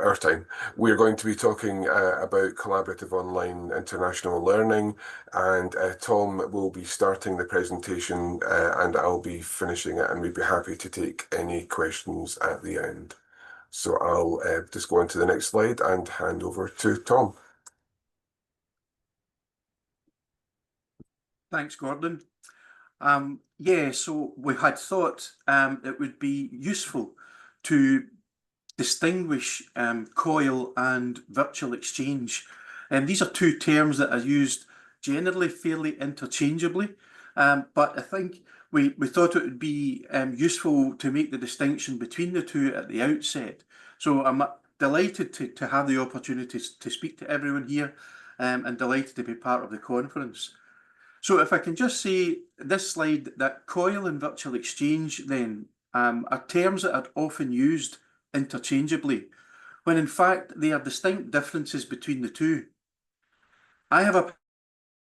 our time, we're going to be talking about collaborative online international learning, and Tom will be starting the presentation and I'll be finishing it, and we'd be happy to take any questions at the end. So I'll just go on to the next slide and hand over to Tom. Thanks, Gordon. So we had thought it would be useful to distinguish COIL and virtual exchange. These are two terms that are used generally fairly interchangeably, but I think we thought it would be useful to make the distinction between the two at the outset. So I'm delighted to have the opportunity to speak to everyone here and delighted to be part of the conference. So if I can just say this slide, that COIL and virtual exchange then are terms that are often used interchangeably, when in fact they are distinct differences between the two. I have a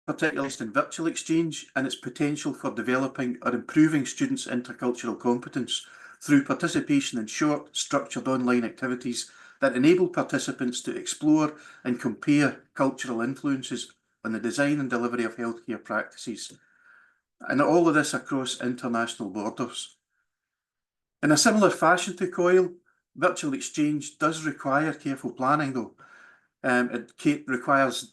particular interest in virtual exchange and its potential for developing or improving students' intercultural competence through participation in short, structured online activities that enable participants to explore and compare cultural influences on the design and delivery of healthcare practices, and all of this across international borders. In a similar fashion to COIL, virtual exchange does require careful planning, though. It requires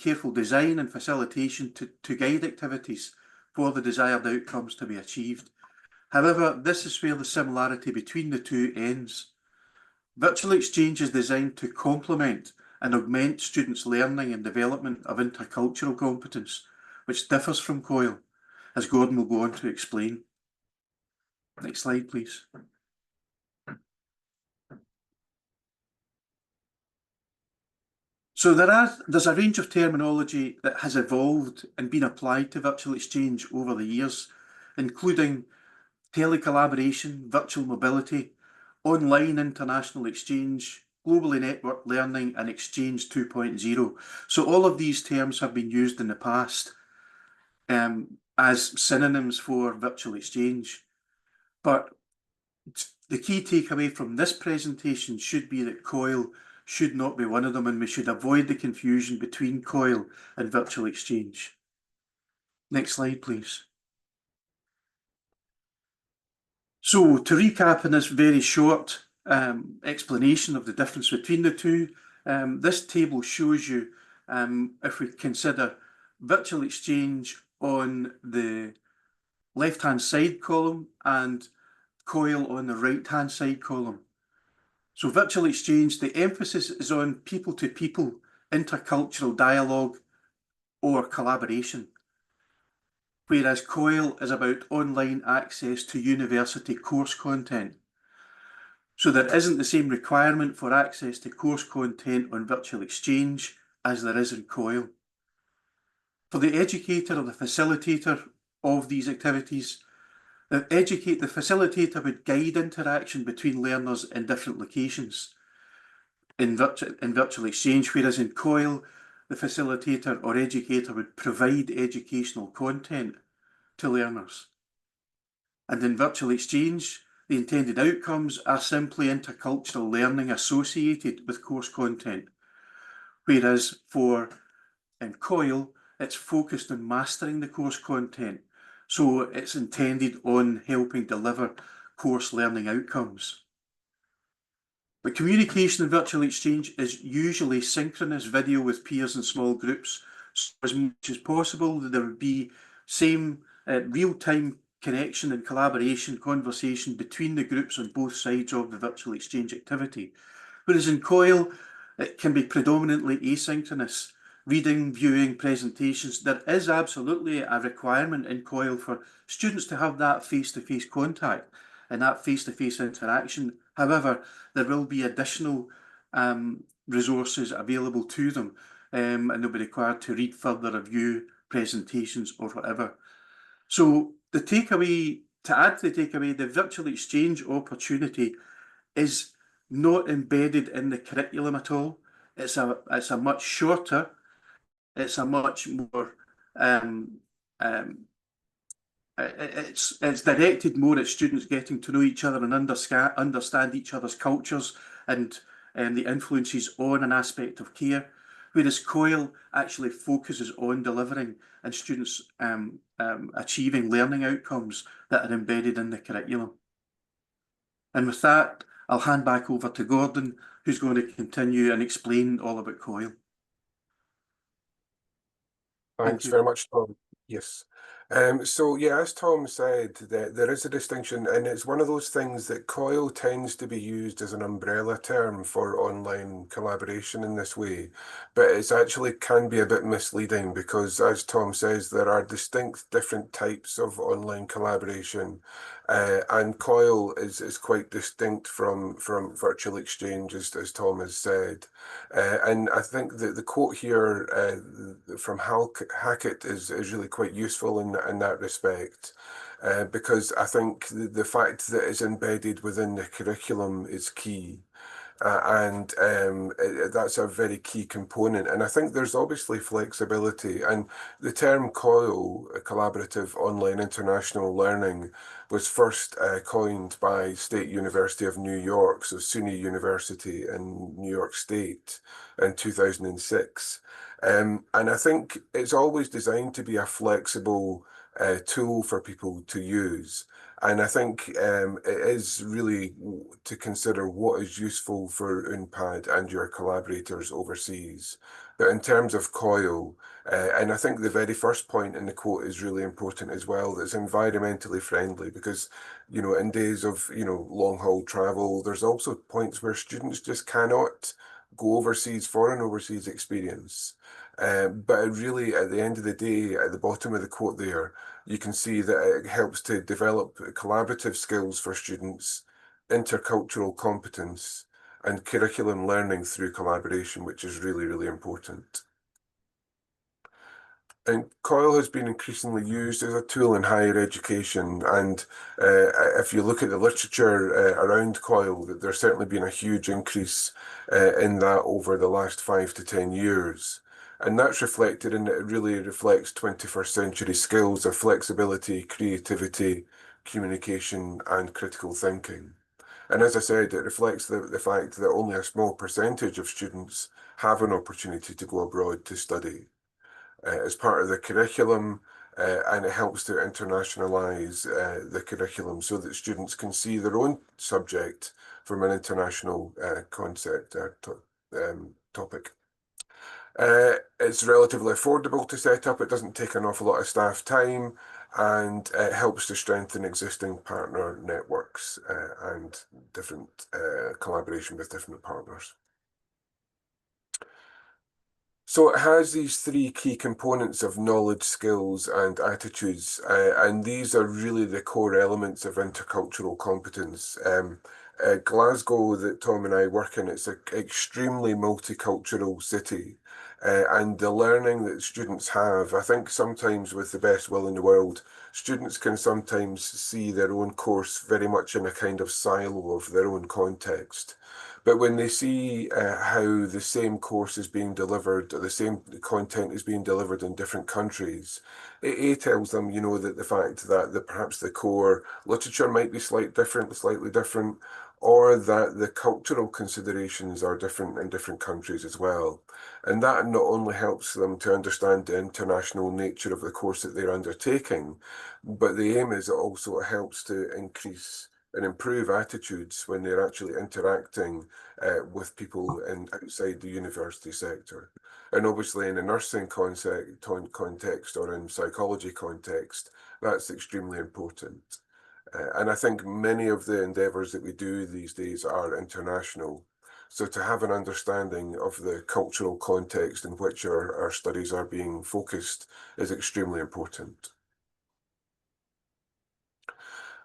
careful design and facilitation to guide activities for the desired outcomes to be achieved. However, this is where the similarity between the two ends. Virtual exchange is designed to complement and augment students' learning and development of intercultural competence, which differs from COIL, as Gordon will go on to explain. Next slide, please. So there's a range of terminology that has evolved and been applied to virtual exchange over the years, including telecollaboration, virtual mobility, online international exchange, globally networked learning, and exchange 2.0. So all of these terms have been used in the past as synonyms for virtual exchange. But the key takeaway from this presentation should be that COIL should not be one of them, and we should avoid the confusion between COIL and virtual exchange. Next slide, please. So to recap in this very short explanation of the difference between the two, this table shows you, if we consider virtual exchange on the left-hand side column and COIL on the right-hand side column. So virtual exchange, the emphasis is on people-to-people intercultural dialogue or collaboration, whereas COIL is about online access to university course content. So there isn't the same requirement for access to course content on virtual exchange as there is in COIL. For the educator or the facilitator of these activities, the facilitator would guide interaction between learners in different locations in virtual exchange, whereas in COIL, the facilitator or educator would provide educational content to learners. And in virtual exchange, the intended outcomes are simply intercultural learning associated with course content, whereas in COIL, it's focused on mastering the course content. So it's intended on helping deliver course learning outcomes. But communication in virtual exchange is usually synchronous video with peers in small groups. So as much as possible, there would be same real-time connection and collaboration, conversation between the groups on both sides of the virtual exchange activity. Whereas in COIL, it can be predominantly asynchronous. Reading, viewing, presentations. There is absolutely a requirement in COIL for students to have that face-to-face contact and that face-to-face interaction. However, there will be additional resources available to them, and they'll be required to read further, review presentations or whatever. So the takeaway, to add to the takeaway, the virtual exchange opportunity is not embedded in the curriculum at all. It's a much shorter, it's a much more it's directed more at students getting to know each other and understand each other's cultures and the influences on an aspect of care, whereas COIL actually focuses on delivering and students achieving learning outcomes that are embedded in the curriculum. And with that, I'll hand back over to Gordon, who's going to continue and explain all about COIL. Thanks very much, Tom. Yes. So yeah, as Tom said, there is a distinction, and it's one of those things that COIL tends to be used as an umbrella term for online collaboration in this way, but it's actually can be a bit misleading because, as Tom says, there are distinct different types of online collaboration, and COIL is quite distinct from virtual exchange, as Tom has said. And I think that the quote here from Hackett is really quite useful in that respect, because I think the fact that it's embedded within the curriculum is key. And that's a very key component. And I think there's obviously flexibility. And the term COIL, Collaborative Online International Learning, was first coined by State University of New York, so SUNY University in New York State in 2006. And I think it's always designed to be a flexible tool for people to use. And I think it is really to consider what is useful for UNPAD and your collaborators overseas. But in terms of COIL, and I think the very first point in the quote is really important as well, that it's environmentally friendly because, you know, in days of, you know, long haul travel, there's also points where students just cannot go overseas for an overseas experience. But really, at the end of the day, at the bottom of the quote there, you can see that it helps to develop collaborative skills for students, intercultural competence, and curriculum learning through collaboration, which is really, really important. And COIL has been increasingly used as a tool in higher education. And if you look at the literature around COIL, there's certainly been a huge increase in that over the last 5 to 10 years. And that's reflected in it really reflects 21st century skills of flexibility, creativity, communication, and critical thinking. And as I said, it reflects the fact that only a small percentage of students have an opportunity to go abroad to study. As part of the curriculum, and it helps to internationalise the curriculum so that students can see their own subject from an international concept topic. It's relatively affordable to set up. It doesn't take an awful lot of staff time, and it helps to strengthen existing partner networks and different collaboration with different partners. So it has these three key components of knowledge, skills, and attitudes, and these are really the core elements of intercultural competence. Glasgow, that Tom and I work in, it's an extremely multicultural city, and the learning that students have, I think sometimes with the best will in the world, students can sometimes see their own course very much in a kind of silo of their own context. But when they see how the same course is being delivered, or the same content is being delivered in different countries, it tells them, you know, that the fact that perhaps the core literature might be slightly different, or that the cultural considerations are different in different countries as well. And that not only helps them to understand the international nature of the course that they're undertaking, but the aim is it also helps to increase and improve attitudes when they're actually interacting with people outside the university sector. And obviously in a nursing context or in psychology context, that's extremely important. And I think many of the endeavours that we do these days are international. So to have an understanding of the cultural context in which our studies are being focused is extremely important.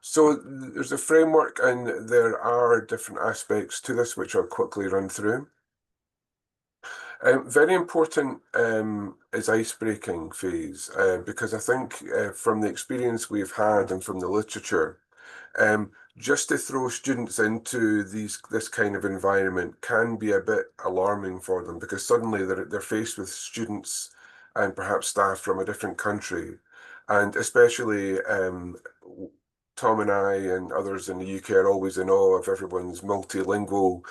So there's a framework and there are different aspects to this which I'll quickly run through. Very important is icebreaking phase, because I think from the experience we've had and from the literature, just to throw students into this kind of environment can be a bit alarming for them, because suddenly they're faced with students and perhaps staff from a different country. And especially Tom and I and others in the UK are always in awe of everyone's multilingual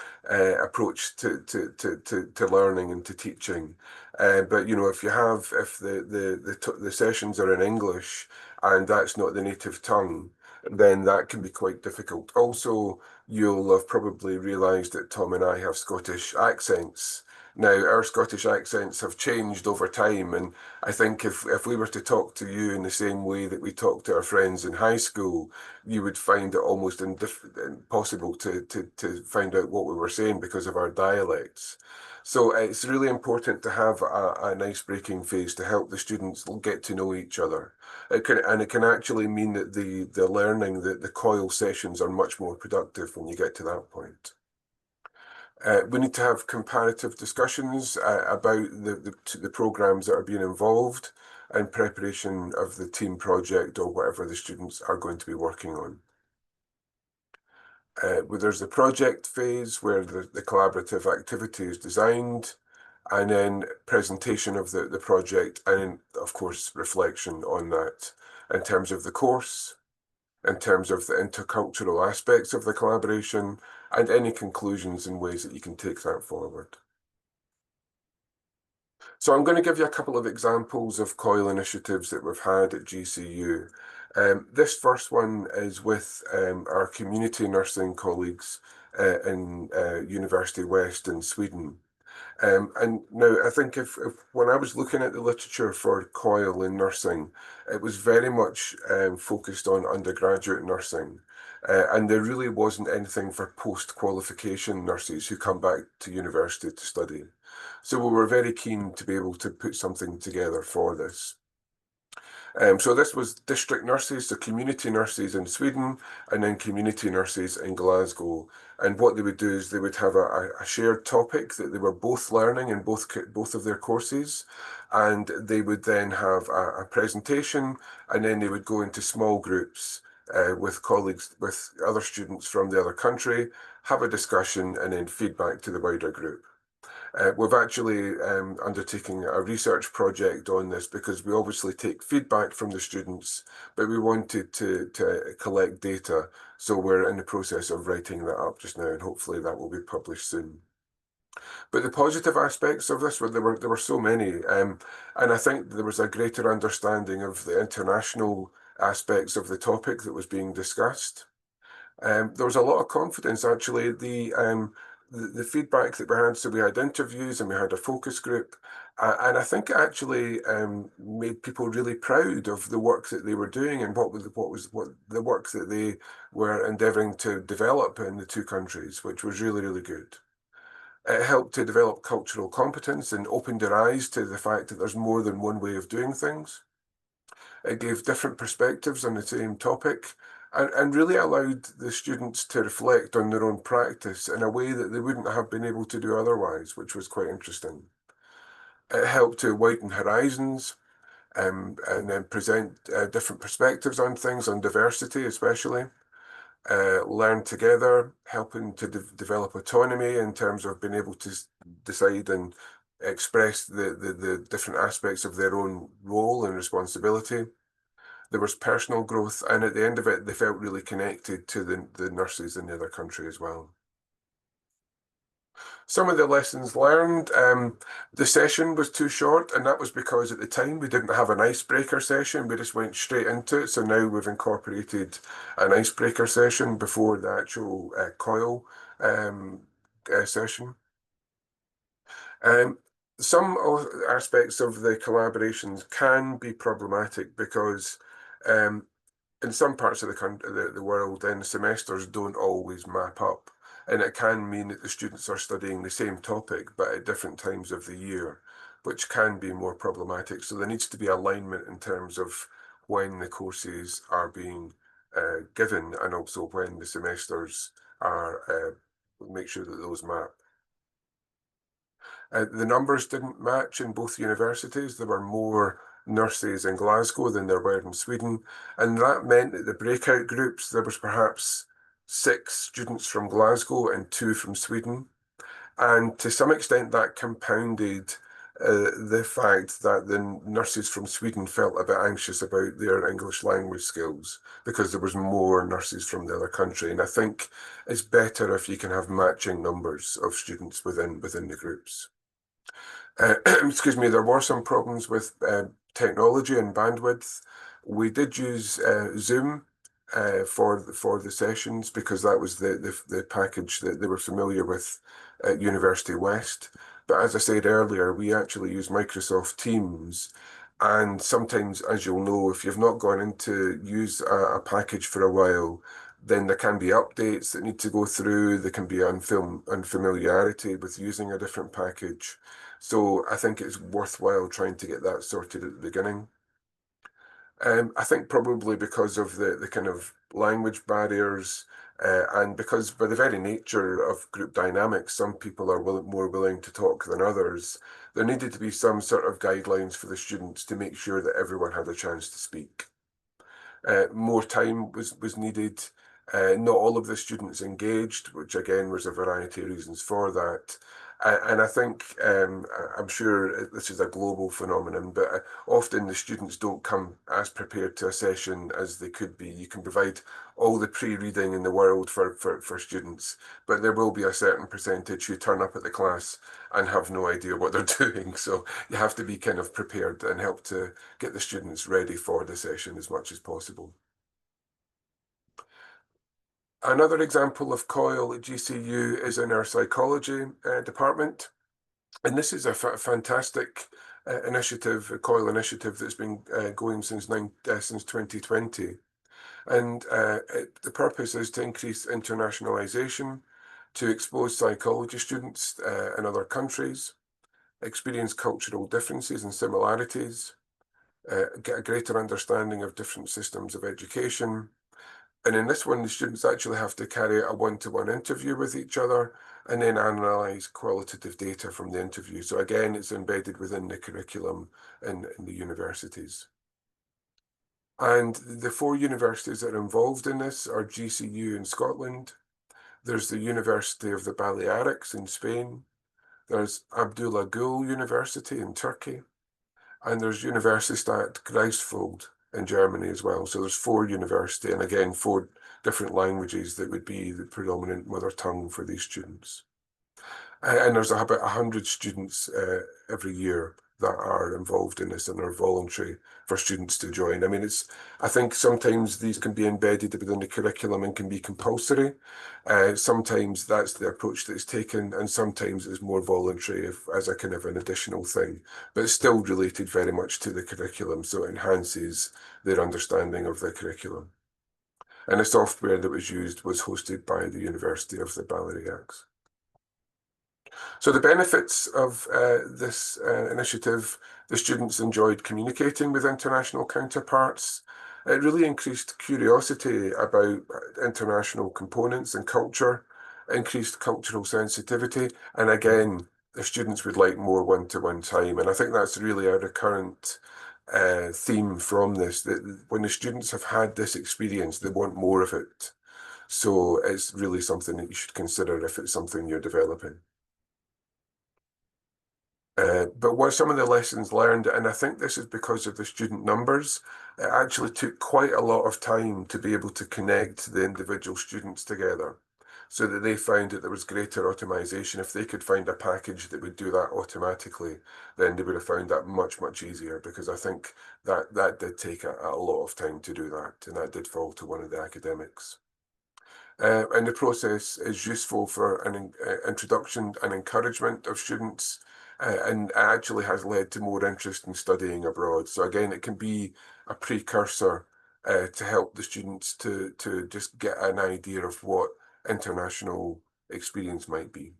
approach to learning and to teaching. But you know, if the sessions are in English and that's not the native tongue, then that can be quite difficult. Also, you'll have probably realised that Tom and I have Scottish accents. Now, our Scottish accents have changed over time, and I think if we were to talk to you in the same way that we talk to our friends in high school, you would find it almost impossible to find out what we were saying because of our dialects. So it's really important to have an ice-breaking phase to help the students get to know each other. It can actually mean that the learning, the COIL sessions are much more productive when you get to that point. We need to have comparative discussions about the programs that are being involved in preparation of the team project or whatever the students are going to be working on. There's the project phase where the collaborative activity is designed, and then presentation of the project, and then, of course, reflection on that in terms of the course, in terms of the intercultural aspects of the collaboration, and any conclusions and ways that you can take that forward. So I'm going to give you a couple of examples of COIL initiatives that we've had at GCU. This first one is with our community nursing colleagues in University West in Sweden. And now I think if when I was looking at the literature for COIL in nursing, it was very much focused on undergraduate nursing. And there really wasn't anything for post-qualification nurses who come back to university to study. So we were very keen to be able to put something together for this. So this was district nurses, so community nurses in Sweden, and then community nurses in Glasgow. And what they would do is they would have a shared topic that they were both learning in both of their courses, and they would then have a presentation, and then they would go into small groups with colleagues, with other students from the other country, have a discussion, and then feedback to the wider group. We've actually undertaken a research project on this because we obviously take feedback from the students, but we wanted to collect data. So we're in the process of writing that up just now, and hopefully that will be published soon. But the positive aspects of this, there were so many, and I think there was a greater understanding of the international aspects of the topic that was being discussed. There was a lot of confidence, actually. The feedback that we had, so we had interviews and we had a focus group, and I think it actually made people really proud of the work that they were doing and what the work that they were endeavouring to develop in the two countries, which was really, really good. It helped to develop cultural competence and opened their eyes to the fact that there's more than one way of doing things. It gave different perspectives on the same topic, and really allowed the students to reflect on their own practice in a way that they wouldn't have been able to do otherwise, which was quite interesting. It helped to widen horizons and then present different perspectives on things, on diversity especially. Learn together, helping to develop autonomy in terms of being able to decide and express the different aspects of their own role and responsibility. There was personal growth, and at the end of it, they felt really connected to the nurses in the other country as well. Some of the lessons learned, the session was too short, and that was because at the time we didn't have an icebreaker session. We just went straight into it. So now we've incorporated an icebreaker session before the actual COIL session. Some aspects of the collaborations can be problematic because in some parts of the world, then semesters don't always map up. And it can mean that the students are studying the same topic, but at different times of the year, which can be more problematic. So there needs to be alignment in terms of when the courses are being given, and also when the semesters are, make sure that those map. The numbers didn't match in both universities. There were more nurses in Glasgow than there were in Sweden, and that meant that the breakout groups, there was perhaps 6 students from Glasgow and 2 from Sweden, and to some extent that compounded the fact that the nurses from Sweden felt a bit anxious about their English language skills because there was more nurses from the other country. And I think it's better if you can have matching numbers of students within the groups. Excuse me, there were some problems with technology and bandwidth. We did use Zoom for the sessions because that was the package that they were familiar with at University West. But as I said earlier, we actually use Microsoft Teams. And sometimes, as you'll know, if you've not gone into use a package for a while, then there can be updates that need to go through. There can be unfamiliarity with using a different package. So I think it's worthwhile trying to get that sorted at the beginning. I think probably because of the kind of language barriers and because by the very nature of group dynamics, some people are more willing to talk than others, there needed to be some sort of guidelines for the students to make sure that everyone had a chance to speak. More time was needed. Not all of the students engaged, which again was a variety of reasons for that. And I think, I'm sure this is a global phenomenon, but often the students don't come as prepared to a session as they could be. You can provide all the pre-reading in the world for students, but there will be a certain percentage who turn up at the class and have no idea what they're doing. So you have to be kind of prepared and help to get the students ready for the session as much as possible. Another example of COIL at GCU is in our psychology department. And this is a fantastic initiative, a COIL initiative that's been going since 2020. And the purpose is to increase internationalisation, to expose psychology students in other countries, experience cultural differences and similarities, get a greater understanding of different systems of education. And in this one, the students actually have to carry out a one-to-one interview with each other and then analyse qualitative data from the interview. So again, it's embedded within the curriculum in the universities. And the 4 universities that are involved in this are GCU in Scotland. There's the University of the Balearics in Spain. There's Abdullah Gül University in Turkey. And there's Universitas Greifswald in Germany as well. So there's 4 universities, and again, 4 different languages that would be the predominant mother tongue for these students. And there's about 100 students every year that are involved in this and are voluntary for students to join. I mean, I think sometimes these can be embedded within the curriculum and can be compulsory. Sometimes that's the approach that is taken, and sometimes it's more voluntary as a kind of an additional thing, but it's still related very much to the curriculum, so it enhances their understanding of the curriculum. And the software that was used was hosted by the University of the Balearics. So the benefits of this initiative, the students enjoyed communicating with international counterparts. It really increased curiosity about international components and culture, increased cultural sensitivity, and again, the students would like more one-to-one time. And I think that's really a recurrent theme from this, that when the students have had this experience, they want more of it. So it's really something that you should consider if it's something you're developing. But what some of the lessons learned, and I think this is because of the student numbers, it actually took quite a lot of time to be able to connect the individual students together so that they found that there was greater automation. If they could find a package that would do that automatically, then they would have found that much, much easier, because I think that did take a lot of time to do that, and that did fall to one of the academics. And the process is useful for an introduction and encouragement of students, and actually has led to more interest in studying abroad. So again, it can be a precursor to help the students to just get an idea of what international experience might be.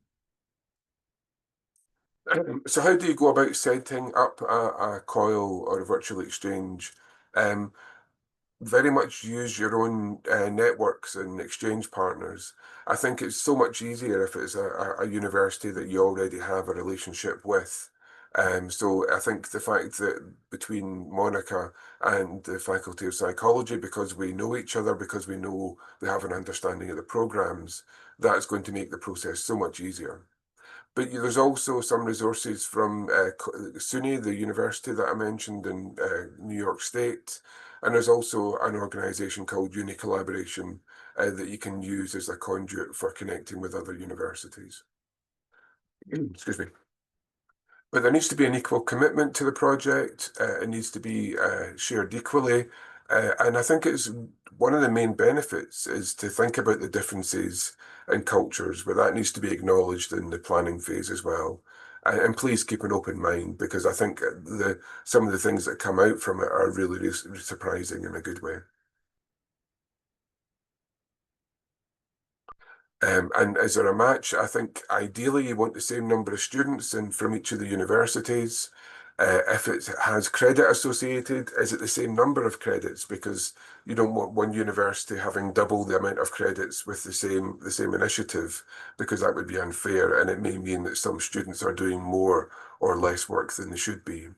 So how do you go about setting up a COIL or a virtual exchange? Very much use your own networks and exchange partners. I think it's so much easier if it's a university that you already have a relationship with. So I think the fact that between Monica and the Faculty of Psychology, because we know each other, because we know we have an understanding of the programs, that's going to make the process so much easier. But there's also some resources from SUNY, the university that I mentioned in New York State, and there's also an organisation called Uni Collaboration that you can use as a conduit for connecting with other universities. Excuse me. But there needs to be an equal commitment to the project. It needs to be shared equally. And I think it's one of the main benefits is to think about the differences in cultures, but that needs to be acknowledged in the planning phase as well. And please keep an open mind, because I think some of the things that come out from it are really surprising in a good way. And is there a match? I think ideally you want the same number of students from each of the universities. If it has credit associated, is it the same number of credits? Because you don't want one university having double the amount of credits with the same initiative, because that would be unfair, and it may mean that some students are doing more or less work than they should be.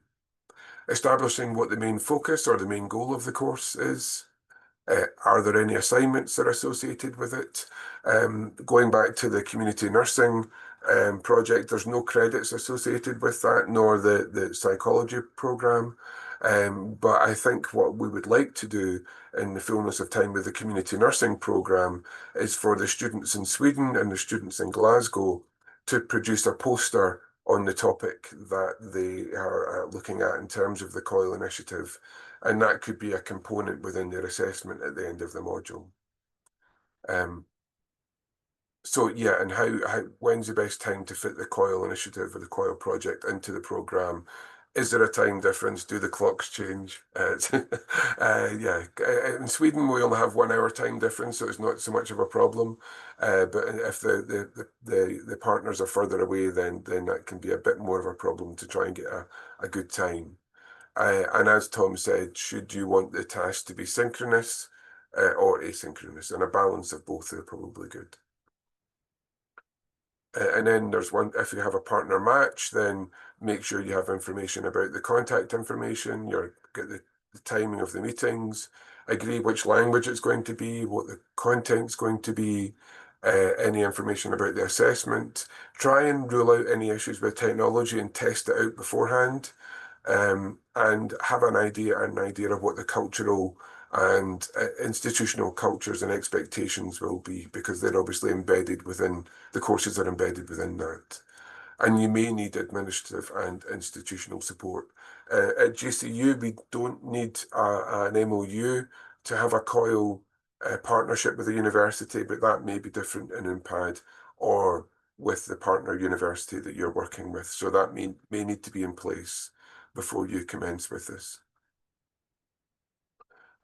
Establishing what the main focus or the main goal of the course is. Are there any assignments that are associated with it? Going back to the community nursing project, there's no credits associated with that, nor the psychology program. But I think what we would like to do in the fullness of time with the community nursing program is for the students in Sweden and the students in Glasgow to produce a poster on the topic that they are looking at in terms of the COIL initiative. And that could be a component within their assessment at the end of the module. So yeah, and when's the best time to fit the COIL initiative or the COIL project into the programme? Is there a time difference? Do the clocks change? Yeah, in Sweden we only have 1 hour time difference, so it's not so much of a problem. But if the partners are further away, then that can be a bit more of a problem to try and get a good time. And as Tom said, should you want the task to be synchronous or asynchronous? And a balance of both are probably good. And then there's one, if you have a partner match, then make sure you have information about the contact information, get the timing of the meetings, agree which language it's going to be, what the content's going to be, any information about the assessment. Try and rule out any issues with technology and test it out beforehand. And have an idea of what the cultural and institutional cultures and expectations will be, because they're obviously embedded within, the courses are embedded within that. And you may need administrative and institutional support. At GCU, we don't need an MOU to have a COIL partnership with a university, but that may be different in UNPAD or with the partner university that you're working with. So that may need to be in place before you commence with this.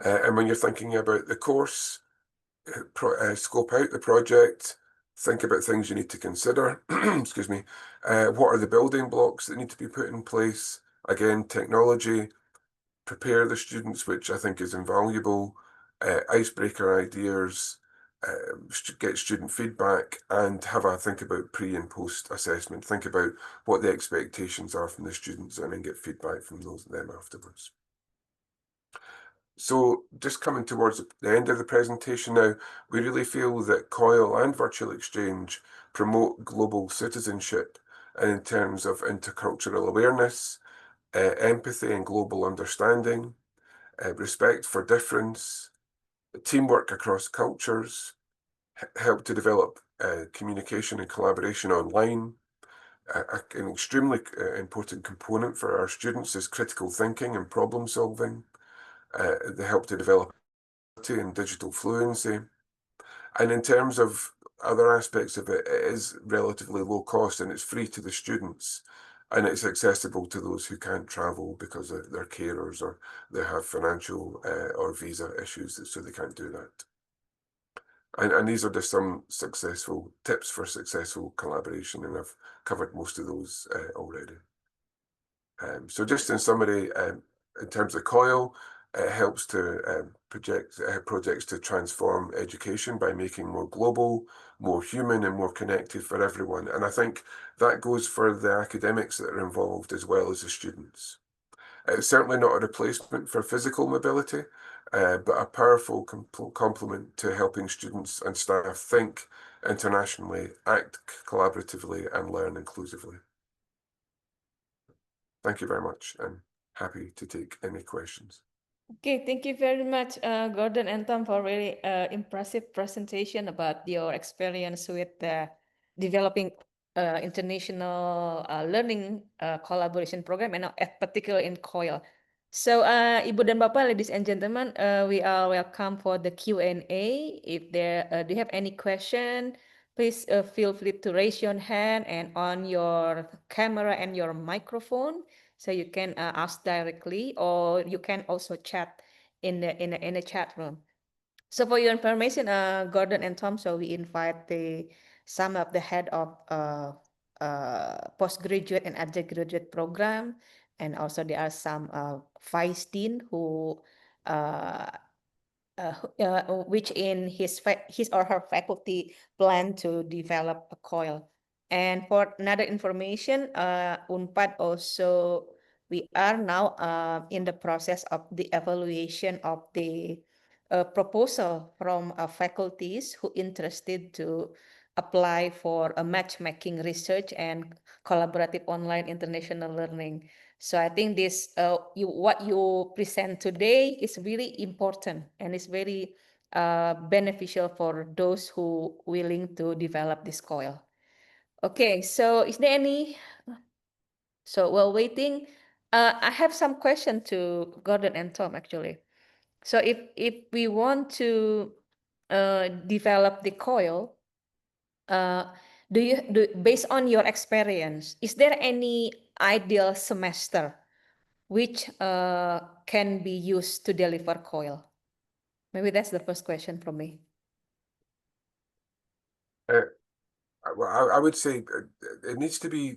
And when you're thinking about the course, scope out the project, think about things you need to consider. Excuse me. What are the building blocks that need to be put in place? Again, technology, prepare the students, which I think is invaluable, icebreaker ideas, get student feedback, and have a think about pre and post assessment. Think about what the expectations are from the students and then get feedback from them afterwards. So just coming towards the end of the presentation now, we really feel that COIL and Virtual Exchange promote global citizenship in terms of intercultural awareness, empathy and global understanding, respect for difference, teamwork across cultures, help to develop communication and collaboration online. An extremely important component for our students is critical thinking and problem solving. They help to develop and digital fluency. And in terms of other aspects of it, it is relatively low cost and it's free to the students. And it's accessible to those who can't travel because they're carers or they have financial or visa issues, so they can't do that. And these are just some successful tips for successful collaboration, and I've covered most of those already. So just in summary, in terms of COIL, it helps to projects to transform education by making more global, more human and more connected for everyone. And I think that goes for the academics that are involved as well as the students. It's certainly not a replacement for physical mobility, but a powerful complement to helping students and staff think internationally, act collaboratively, and learn inclusively. Thank you very much. I'm happy to take any questions. Okay, thank you very much, Gordon and Tom, for really impressive presentation about your experience with developing international learning collaboration program, and particularly in COIL. So, Ibu dan Bapak, ladies and gentlemen, we are welcome for the Q&A. If do you have any question, please feel free to raise your hand and on your camera and your microphone, so you can ask directly, or you can also chat in the chat room. So for your information, Gordon and Tom, so we invite some of the head of postgraduate and undergraduate program, and also there are some vice dean who which in his or her faculty plan to develop a COIL. And for another information, UNPAD also, we are now in the process of the evaluation of the proposal from faculties who interested to apply for a matchmaking research and collaborative online international learning. So I think this what you present today is really important and is very beneficial for those who willing to develop this COIL. Okay, so is there any? So while waiting, I have some question to Gordon and Tom actually. So if we want to develop the COIL, based on your experience, is there any ideal semester which can be used to deliver COIL? Maybe that's the first question from me. Well, I would say it needs to be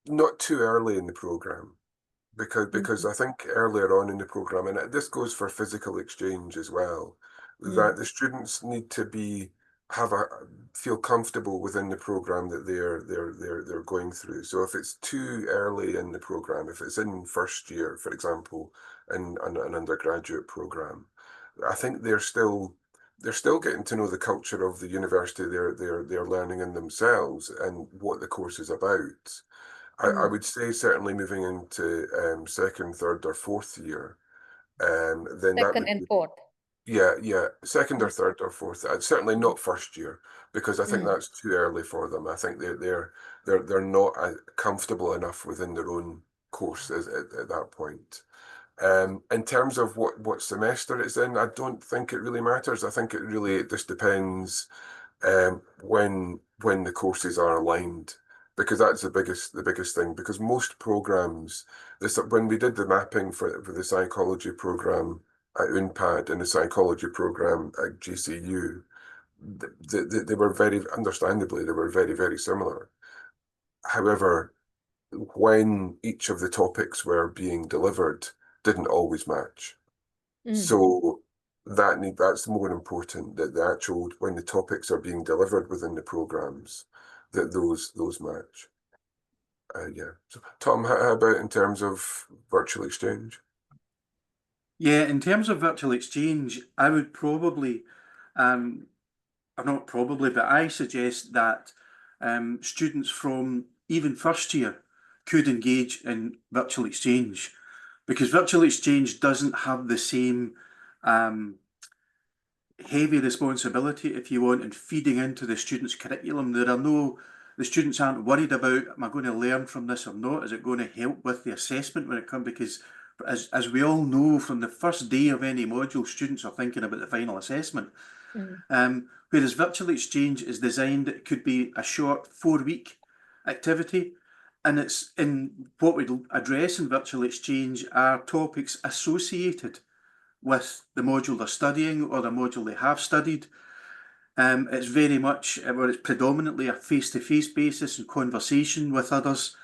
not too early in the program, because I think earlier on in the program, and this goes for physical exchange as well, that the students need to feel comfortable within the program that they're going through. So if it's too early in the program, if it's in first year, for example, in an undergraduate program, I think they're still getting to know the culture of the university they're learning in themselves and what the course is about. I would say certainly moving into second, third, or fourth year, then that Second would and be, fourth. yeah, second or third or fourth. Certainly not first year, because I think that's too early for them. I think they're not comfortable enough within their own course at that point. In terms of what semester it's in, I don't think it really matters. I think it just depends when the courses are aligned, because that's the biggest thing. Because most programs, when we did the mapping for the psychology program at UNPAD and the psychology program at GCU, they were understandably very similar. However, when each of the topics were being delivered didn't always match. So that's more important, that the actual, when the topics are being delivered within the programs, that those match. Yeah. So Tom, how about in terms of virtual exchange? Yeah, in terms of virtual exchange, I would probably, not probably, but I suggest that students from even first year could engage in virtual exchange, because virtual exchange doesn't have the same heavy responsibility, if you want, in feeding into the students' curriculum. The students aren't worried about, am I going to learn from this or not? Is it going to help with the assessment when it comes? Because as we all know, from the first day of any module, students are thinking about the final assessment. Whereas virtual exchange is designed, it could be a short 4-week activity. And it's in what we address in virtual exchange are topics associated with the module they're studying or the module they have studied. It's very much, it's predominantly a face-to-face basis and conversation with others.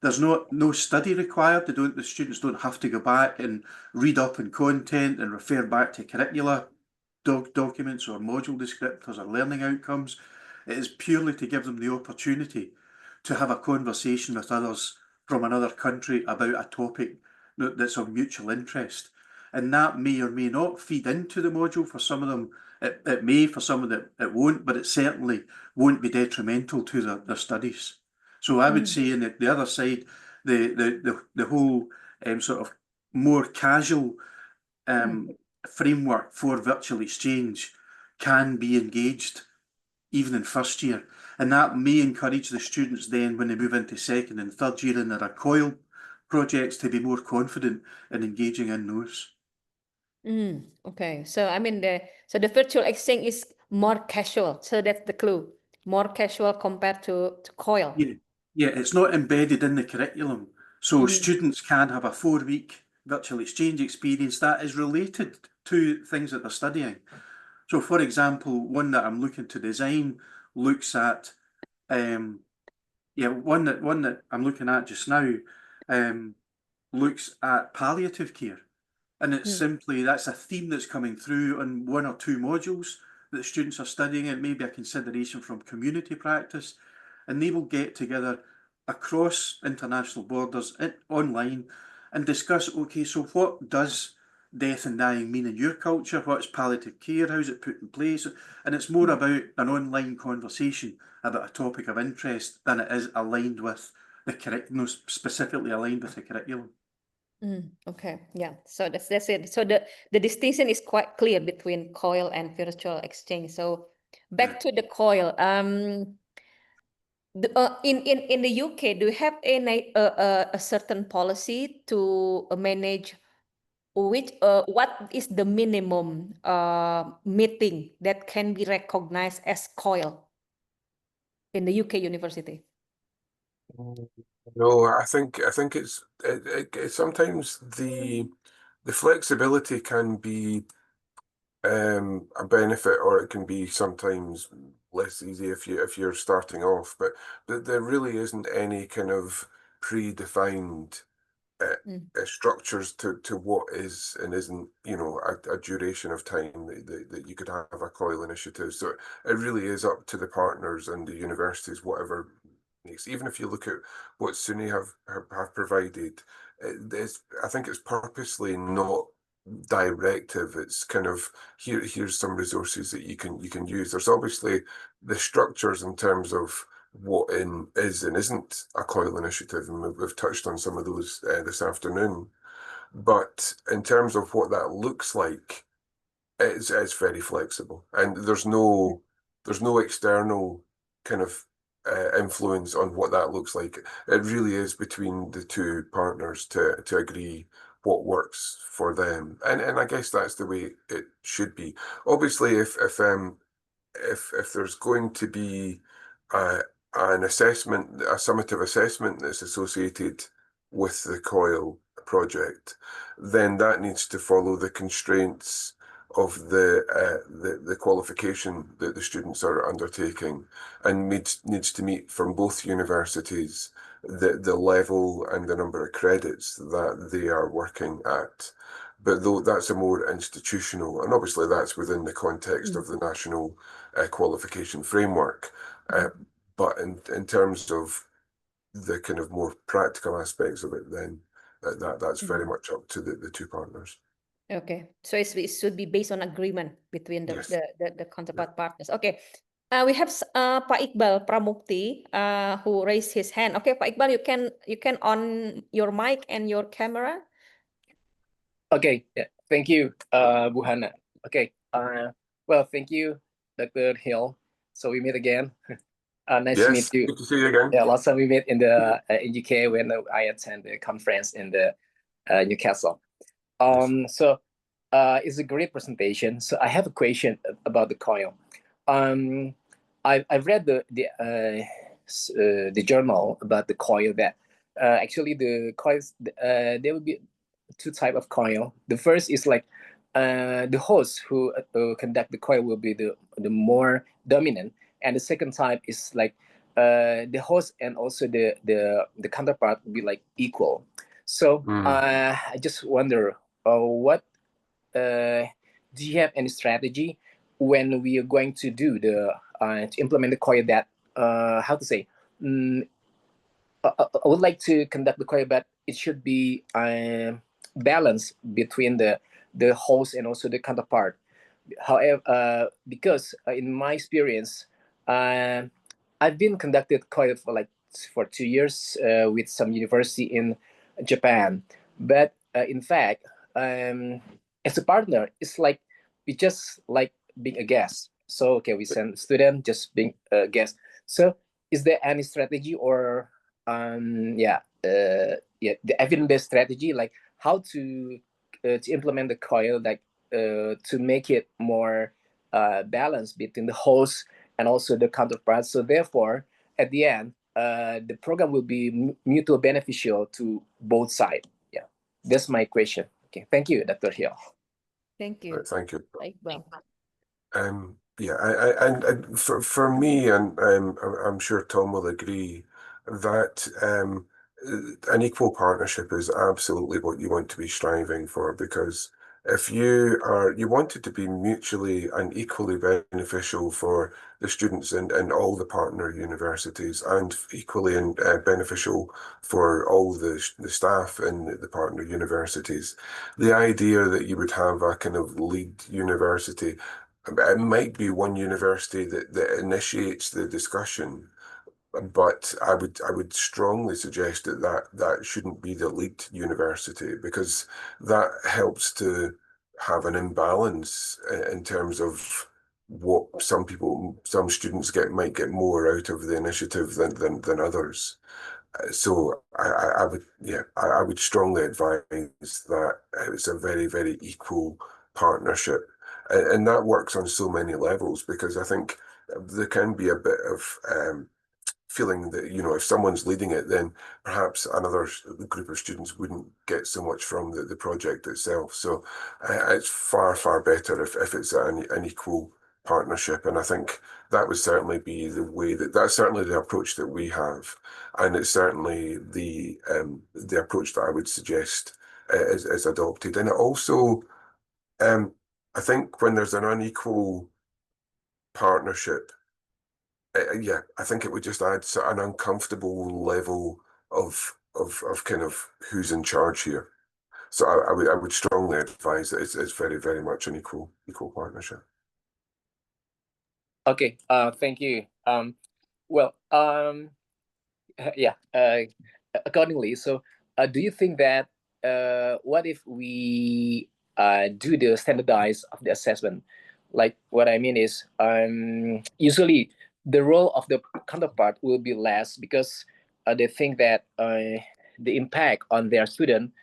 There's no study required. The students don't have to go back and read up on content and refer back to curricula documents or module descriptors or learning outcomes. It is purely to give them the opportunity to have a conversation with others from another country about a topic that's of mutual interest. And that may or may not feed into the module. For some of them, It may for some of it, it won't, but it certainly won't be detrimental to their studies. So I would say in the other side, the whole sort of more casual framework for virtual exchange can be engaged even in first year, and that may encourage the students then when they move into second and third year in their COIL projects to be more confident in engaging in those. Okay, so I mean the virtual exchange is more casual, so that's the clue. More casual compared to COIL. Yeah, it's not embedded in the curriculum. So students can have a 4-week virtual exchange experience that is related to things that they're studying. So for example, one that I'm looking to design looks at, one that I'm looking at just now looks at palliative care. And it's simply, that's a theme that's coming through on 1 or 2 modules that students are studying. It may be a consideration from community practice, and they will get together across international borders online and discuss, okay, so what does death and dying mean in your culture? What's palliative care? How's it put in place? And it's more about an online conversation about a topic of interest than it is aligned with the curriculum, specifically aligned with the curriculum. Okay, yeah. So that's it. So the distinction is quite clear between COIL and virtual exchange. So back to the COIL. In the UK, do you have a certain policy to manage what is the minimum meeting that can be recognized as COIL in the UK university? No, I think it's sometimes the flexibility can be a benefit, or it can be sometimes less easy if you're starting off. But there really isn't any kind of predefined structures to what is and isn't, a duration of time that you could have a COIL initiative. So it really is up to the partners and the universities, whatever. Even if you look at what SUNY have provided, I think it's purposely not directive. It's kind of here's some resources that you can use. There's obviously the structures in terms of what is and isn't a COIL initiative, and we've touched on some of those this afternoon. But in terms of what that looks like, it's very flexible, and there's no external kind of influence on what that looks like. It really is between the two partners to agree what works for them, and I guess that's the way it should be. Obviously, if there's going to be an assessment, a summative assessment that's associated with the COIL project, then that needs to follow the constraints of the qualification that the students are undertaking, and needs to meet from both universities the level and the number of credits that they are working at. But though that's a more institutional, and obviously that's within the context of the national qualification framework. But in terms of the kind of more practical aspects of it, then that's very much up to the two partners. Okay, so it should be based on agreement between the Yes. the counterpart partners. Okay, we have Pak Iqbal Pramukti who raised his hand. Okay, Pak Iqbal, you can on your mic and your camera. Okay, yeah, thank you, Bu Hana. Okay, well, thank you, Dr. Hill. So we meet again. Nice to meet you. Good to see you again. Yeah, last time we met in the in UK when I attended the conference in the Newcastle. So it's a great presentation. So I have a question about the COIL. I've read the journal about the COIL that actually the COILs there will be 2 types of COIL. The first is like the host who conduct the COIL will be the more dominant, and the second type is like the host and also the counterpart will be like equal. So I just wonder what do you have any strategy when we are going to do the to implement the COIL that how to say I would like to conduct the COIL, but it should be balanced between the host and also the counterpart. however, because in my experience, I've been conducted COIL for 2 years with some university in Japan, but in fact, as a partner, it's like we just like being a guest. So okay, we send student just being a guest. So is there any strategy or the evidence-based strategy, like how to implement the COIL, like to make it more balanced between the host and also the counterpart. So therefore, at the end, the program will be mutual beneficial to both sides. Yeah, that's my question. Okay, thank you, Dr. Hill. Thank you. Thank you. Baik, Bang. Yeah, and for me, and I'm sure Tom will agree that an equal partnership is absolutely what you want to be striving for, because if you want it to be mutually and equally beneficial for the students in all the partner universities, and equally beneficial for all the staff in the partner universities. The idea that you would have a kind of lead university, it might be one university that initiates the discussion, but I would strongly suggest that shouldn't be the lead university, because that helps to have an imbalance in terms of what some students might get more out of the initiative than others. So I would strongly advise that it's a very, very equal partnership. And that works on so many levels, because I think there can be a bit of feeling that, if someone's leading it, then perhaps another group of students wouldn't get so much from the project itself. So it's far, far better if it's an equal partnership. And I think that would certainly be the way that's certainly the approach that we have. And it's certainly the approach that I would suggest is adopted. And it also, I think when there's an unequal partnership, I think it would just add an uncomfortable level of kind of who's in charge here. So I would strongly advise that it's very, very much an equal partnership. Okay, thank you. Accordingly, so do you think that what if we do the standardized of the assessment? Like, what I mean is, usually the role of the counterpart will be less, because they think that the impact on their student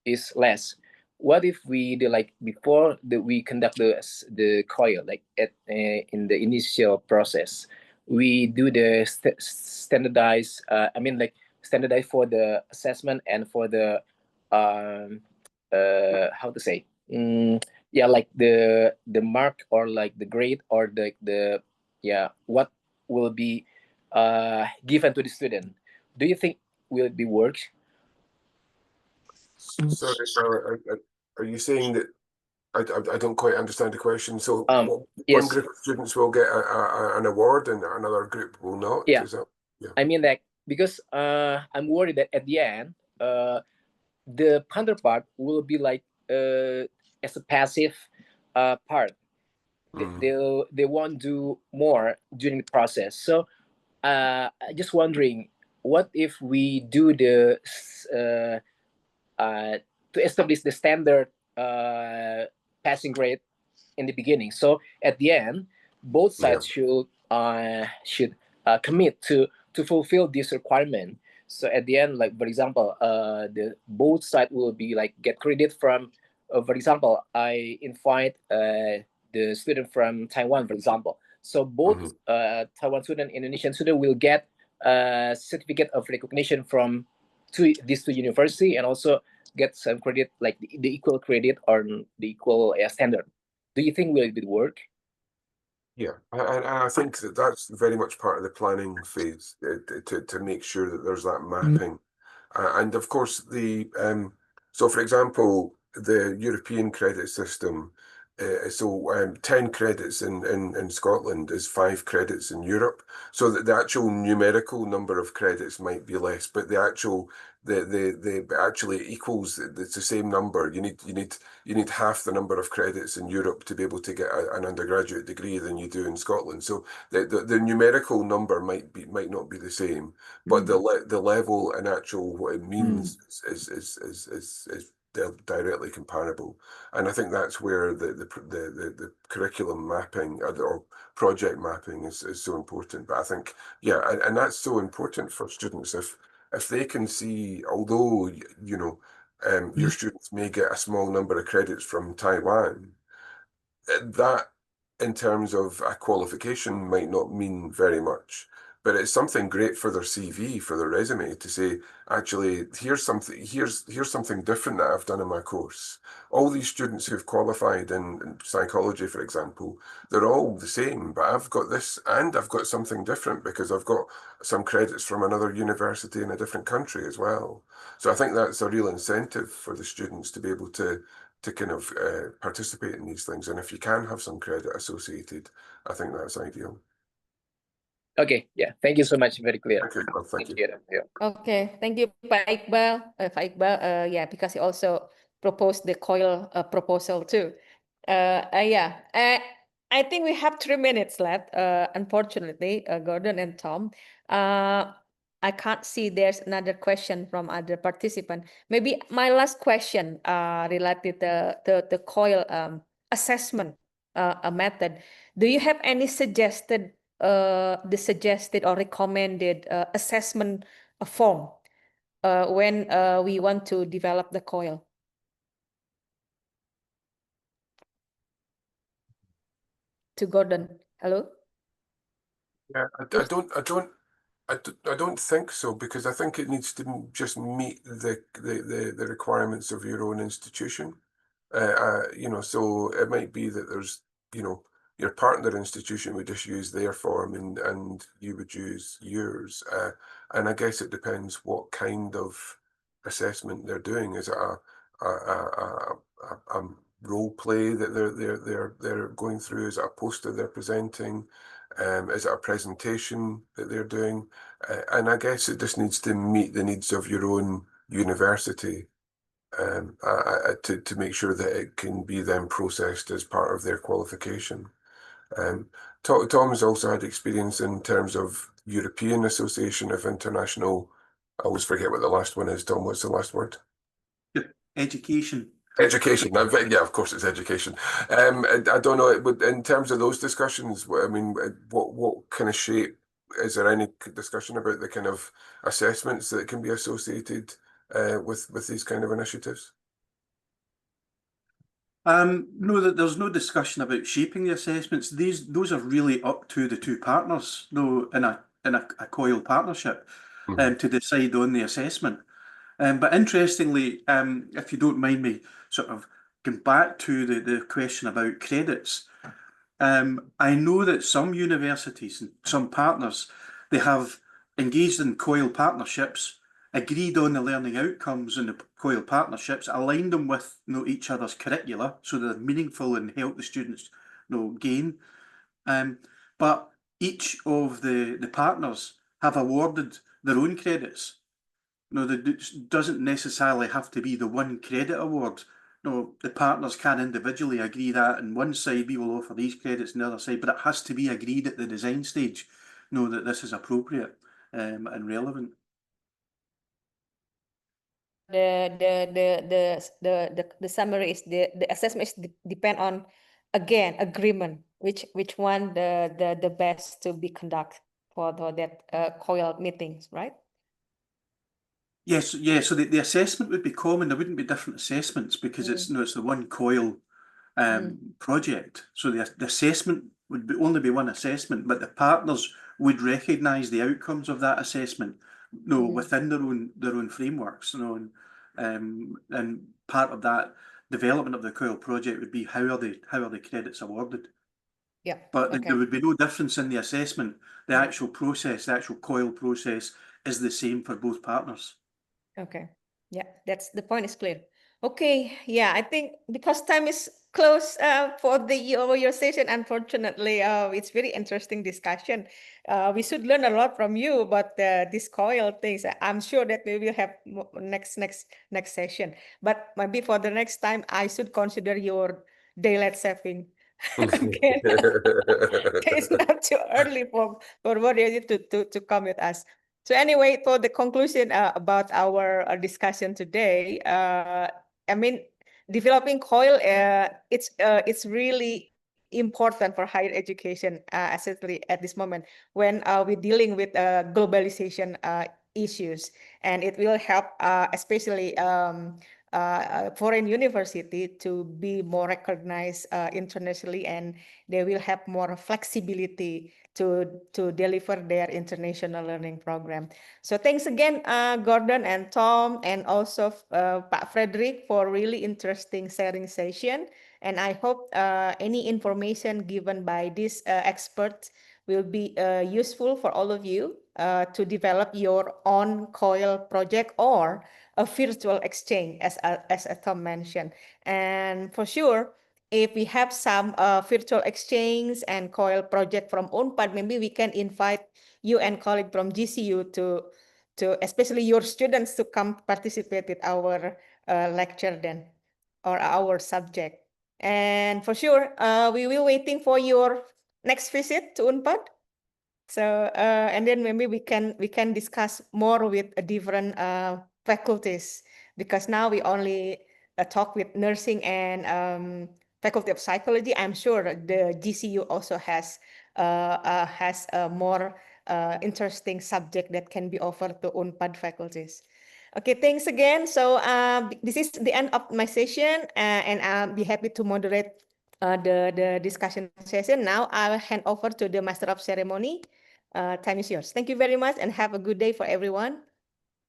is less. What if we do, like, before we conduct the COIL, like in the initial process, we do the standardized, standardized for the assessment and for the how to say, like the mark, or like the grade, or the what will be given to the student. Do you think will it be work? Sorry, are you saying that I don't quite understand the question? So yes, one group of students will get an award and another group will not? Yeah. Is that, I mean that because I'm worried that at the end, the counterpart will be like as a passive part. They won't do more during the process. So just wondering, what if we do the to establish the standard passing grade in the beginning. So at the end, both sides should commit to fulfill this requirement. So at the end, like, for example, the both side will be like get credit from. For example, I invite the student from Taiwan, for example. So both Taiwan student, Indonesian student will get a certificate of recognition from these two university, and also get some credit, like the equal credit or the equal standard. Do you think will it work? Yeah, I think that's very much part of the planning phase, to make sure that there's that mapping. And of course, so for example, the European credit system So 10 credits in Scotland is 5 credits in Europe. So that the actual numerical number of credits might be less, but the actual the actually equals, it's the same number. You need half the number of credits in Europe to be able to get an undergraduate degree than you do in Scotland. So the numerical number might not be the same, but the level and actual what it means is directly comparable. And I think that's where the curriculum mapping or project mapping is so important. But I think, yeah, and that's so important for students if they can see, although your students may get a small number of credits from Taiwan, that in terms of a qualification might not mean very much, but it's something great for their CV, for their resume, to say, actually, here's something different that I've done in my course. All these students who've qualified in psychology, for example, they're all the same, but I've got this and I've got something different because I've got some credits from another university in a different country as well. So I think that's a real incentive for the students to be able to kind of participate in these things. And if you can have some credit associated, I think that's ideal. Okay, yeah, thank you so much. Very clear. Thank you. Well, thank you. Yeah. Okay, thank you, Pak Iqbal. Yeah, because he also proposed the COIL proposal too. Yeah, I think we have 3 minutes left. Unfortunately, Gordon and Tom. I can't see there's another question from other participant. Maybe my last question related to the COIL assessment method. Do you have any suggested or recommended assessment form when we want to develop the COIL? To Gordon, hello. Yeah, I don't think so, because I think it needs to just meet the requirements of your own institution. So it might be that there's, your partner institution would just use their form and you would use yours. And I guess it depends what kind of assessment they're doing. Is it a role play that they're going through? Is it a poster they're presenting? Is it a presentation that they're doing? And I guess it just needs to meet the needs of your own university to make sure that it can be then processed as part of their qualification. Tom has also had experience in terms of European Association of International, I always forget what the last one is. Tom, what's the last word? Education. Education. Yeah, of course it's education. I don't know, in terms of those discussions, I mean, what kind of shape, is there any discussion about the kind of assessments that can be associated with these kind of initiatives? No, there's no discussion about shaping the assessments. Those are really up to the two partners, in a COIL partnership, to decide on the assessment. But interestingly, if you don't mind me sort of going back to the question about credits, I know that some universities and some partners, they have engaged in COIL partnerships, agreed on the learning outcomes in the COIL partnerships, aligned them with each other's curricula so they're meaningful and help the students gain. But each of the partners have awarded their own credits. That doesn't necessarily have to be the one credit award. The partners can individually agree that on one side we will offer these credits on the other side, but it has to be agreed at the design stage, that this is appropriate and relevant. The summary is the assessment is depend on, again, agreement which one the best to be conduct for that COIL meetings, right? Yes, yeah. So the assessment would be common. There wouldn't be different assessments because it's the one COIL project. So the assessment would only be one assessment, but the partners would recognise the outcomes of that assessment, within their own frameworks. And part of that development of the COIL project would be how are the credits awarded. Yeah. But okay. there would be no difference in the assessment. The actual process, the actual COIL process, is the same for both partners. Okay. Yeah, the point is clear. Okay. Yeah, I think because time is close for your session. Unfortunately, it's very interesting discussion. We should learn a lot from you about this COIL things. I'm sure that we will have next session. But maybe for the next time, I should consider your daylight saving. Again, it's not too early for what you to come with us. So anyway, for the conclusion about our discussion today, I mean, developing COIL, it's really important for higher education, especially at this moment when we're dealing with globalization issues, and it will help, especially foreign university to be more recognized internationally, and they will have more flexibility to deliver their international learning program. So thanks again, Gordon and Tom, and also Pak Frederick, for really interesting sharing session. And I hope any information given by this expert will be useful for all of you to develop your own COIL project or a virtual exchange, as Tom mentioned. And for sure, if we have some virtual exchange and COIL project from UNPAD, maybe we can invite you and colleague from GCU to especially your students to come participate with our lecture then, or our subject. And for sure, we will waiting for your next visit to UNPAD. So and then maybe we can discuss more with different faculties, because now we only talk with nursing and faculty of psychology. I'm sure the GCU also has a more interesting subject that can be offered to UNPAD faculties. Okay, thanks again. So this is the end of my session, and I'll be happy to moderate the discussion session. Now I'll hand over to the Master of Ceremony. Time is yours. Thank you very much, and have a good day for everyone.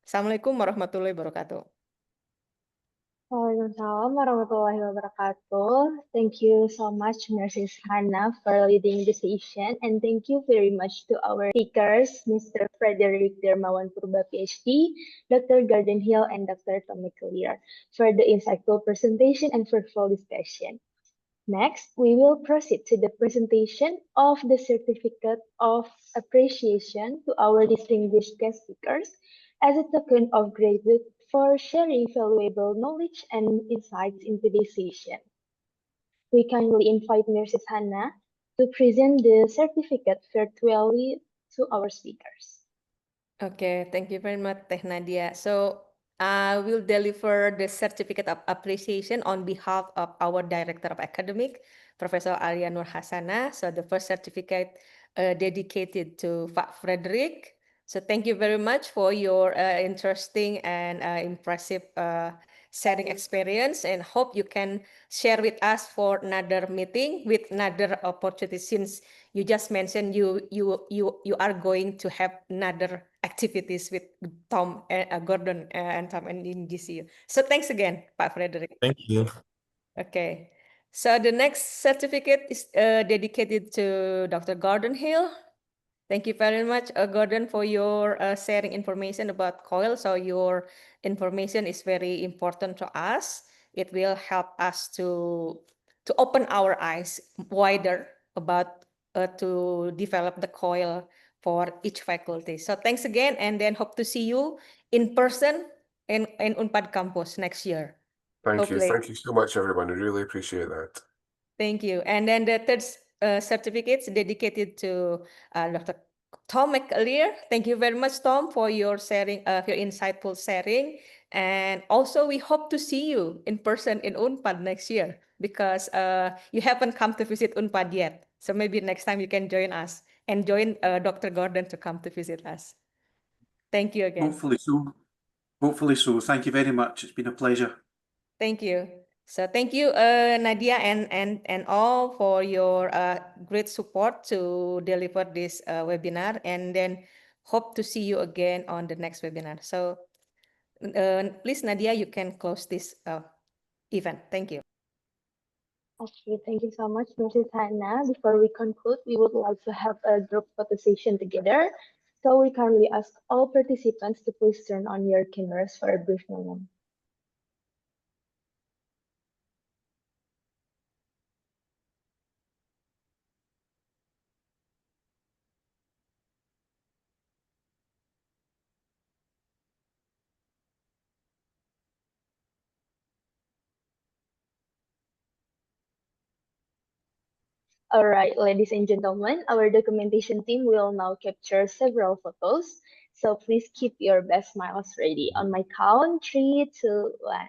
Assalamualaikum warahmatullahi wabarakatuh. Waalaikumsalam warahmatullahi wabarakatuh. Thank you so much, Nurses Hannah, for leading the session, and thank you very much to our speakers, Mr. Frederick Dermawan Purba, PhD, Dr. Gordon Hill, and Dr. Tommy Clear, for the insightful presentation and fruitful discussion. Next, we will proceed to the presentation of the Certificate of Appreciation to our distinguished guest speakers as a token of gratitude for sharing valuable knowledge and insights in today's session. We kindly invite Nurses Hannah to present the certificate virtually to our speakers. Okay, thank you very much, Teh Nadia. So I will deliver the certificate of appreciation on behalf of our Director of Academic, Professor Alia Nur Hasana. So the first certificate dedicated to Pak Frederick. So thank you very much for your interesting and impressive sharing experience, and hope you can share with us for another meeting with another opportunity, since you just mentioned you are going to have another activities with Tom, Gordon, and Tom and in GCU. So thanks again, Pak Frederick. Thank you. Okay, so the next certificate is dedicated to Dr. Gordon Hill. Thank you very much, Gordon, for your sharing information about COIL. So your information is very important to us. It will help us to open our eyes wider about to develop the COIL for each faculty. So thanks again, and then hope to see you in person in UNPAD campus next year. Thank you. Hopefully. Thank you so much, everyone. I really appreciate that. Thank you. And then the third certificate is dedicated to Dr. Tom McAleer. Thank you very much, Tom, for your sharing, your insightful sharing. And also, we hope to see you in person in UNPAD next year, because you haven't come to visit UNPAD yet. So maybe next time you can join us and join Dr. Gordon to come to visit us. Thank you again. Hopefully so. Hopefully so. Thank you very much. It's been a pleasure. Thank you. So thank you, Nadia, and all for your great support to deliver this webinar, and then hope to see you again on the next webinar. So please, Nadia, you can close this event. Thank you. Okay, thank you so much, Mrs. Hannah. Before we conclude, we would like to have a group photo session together. So we kindly ask all participants to please turn on your cameras for a brief moment. Alright, ladies and gentlemen, our documentation team will now capture several photos. So please keep your best smiles ready. On my count, 3, 2, 1.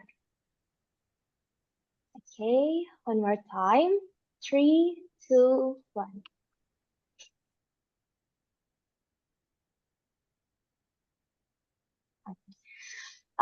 Okay, one more time. 3, 2, 1.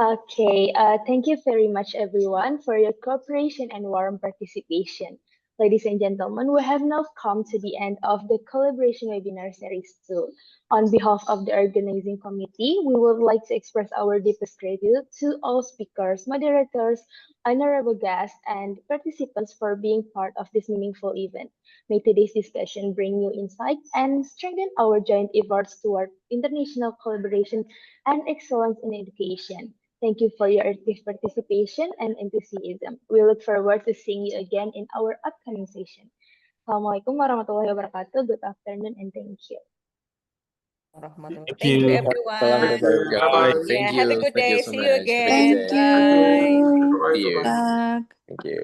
Okay, thank you very much, everyone, for your cooperation and warm participation. Ladies and gentlemen, we have now come to the end of the collaboration webinar series 2. On behalf of the organizing committee, we would like to express our deepest gratitude to all speakers, moderators, honorable guests, and participants for being part of this meaningful event. May today's discussion bring new insight and strengthen our joint efforts toward international collaboration and excellence in education. Thank you for your active participation and enthusiasm. We look forward to seeing you again in our upcoming session. Assalamualaikum warahmatullahi wabarakatuh. Good afternoon and thank you. Warahmatullahi. Thank Thank you, you. everyone. Bye-bye. Bye. Yeah, have a good Thank you day. so See you much. Have a good again. day. Thank Bye. you. Bye-bye. See you. Bye-bye. Thank you.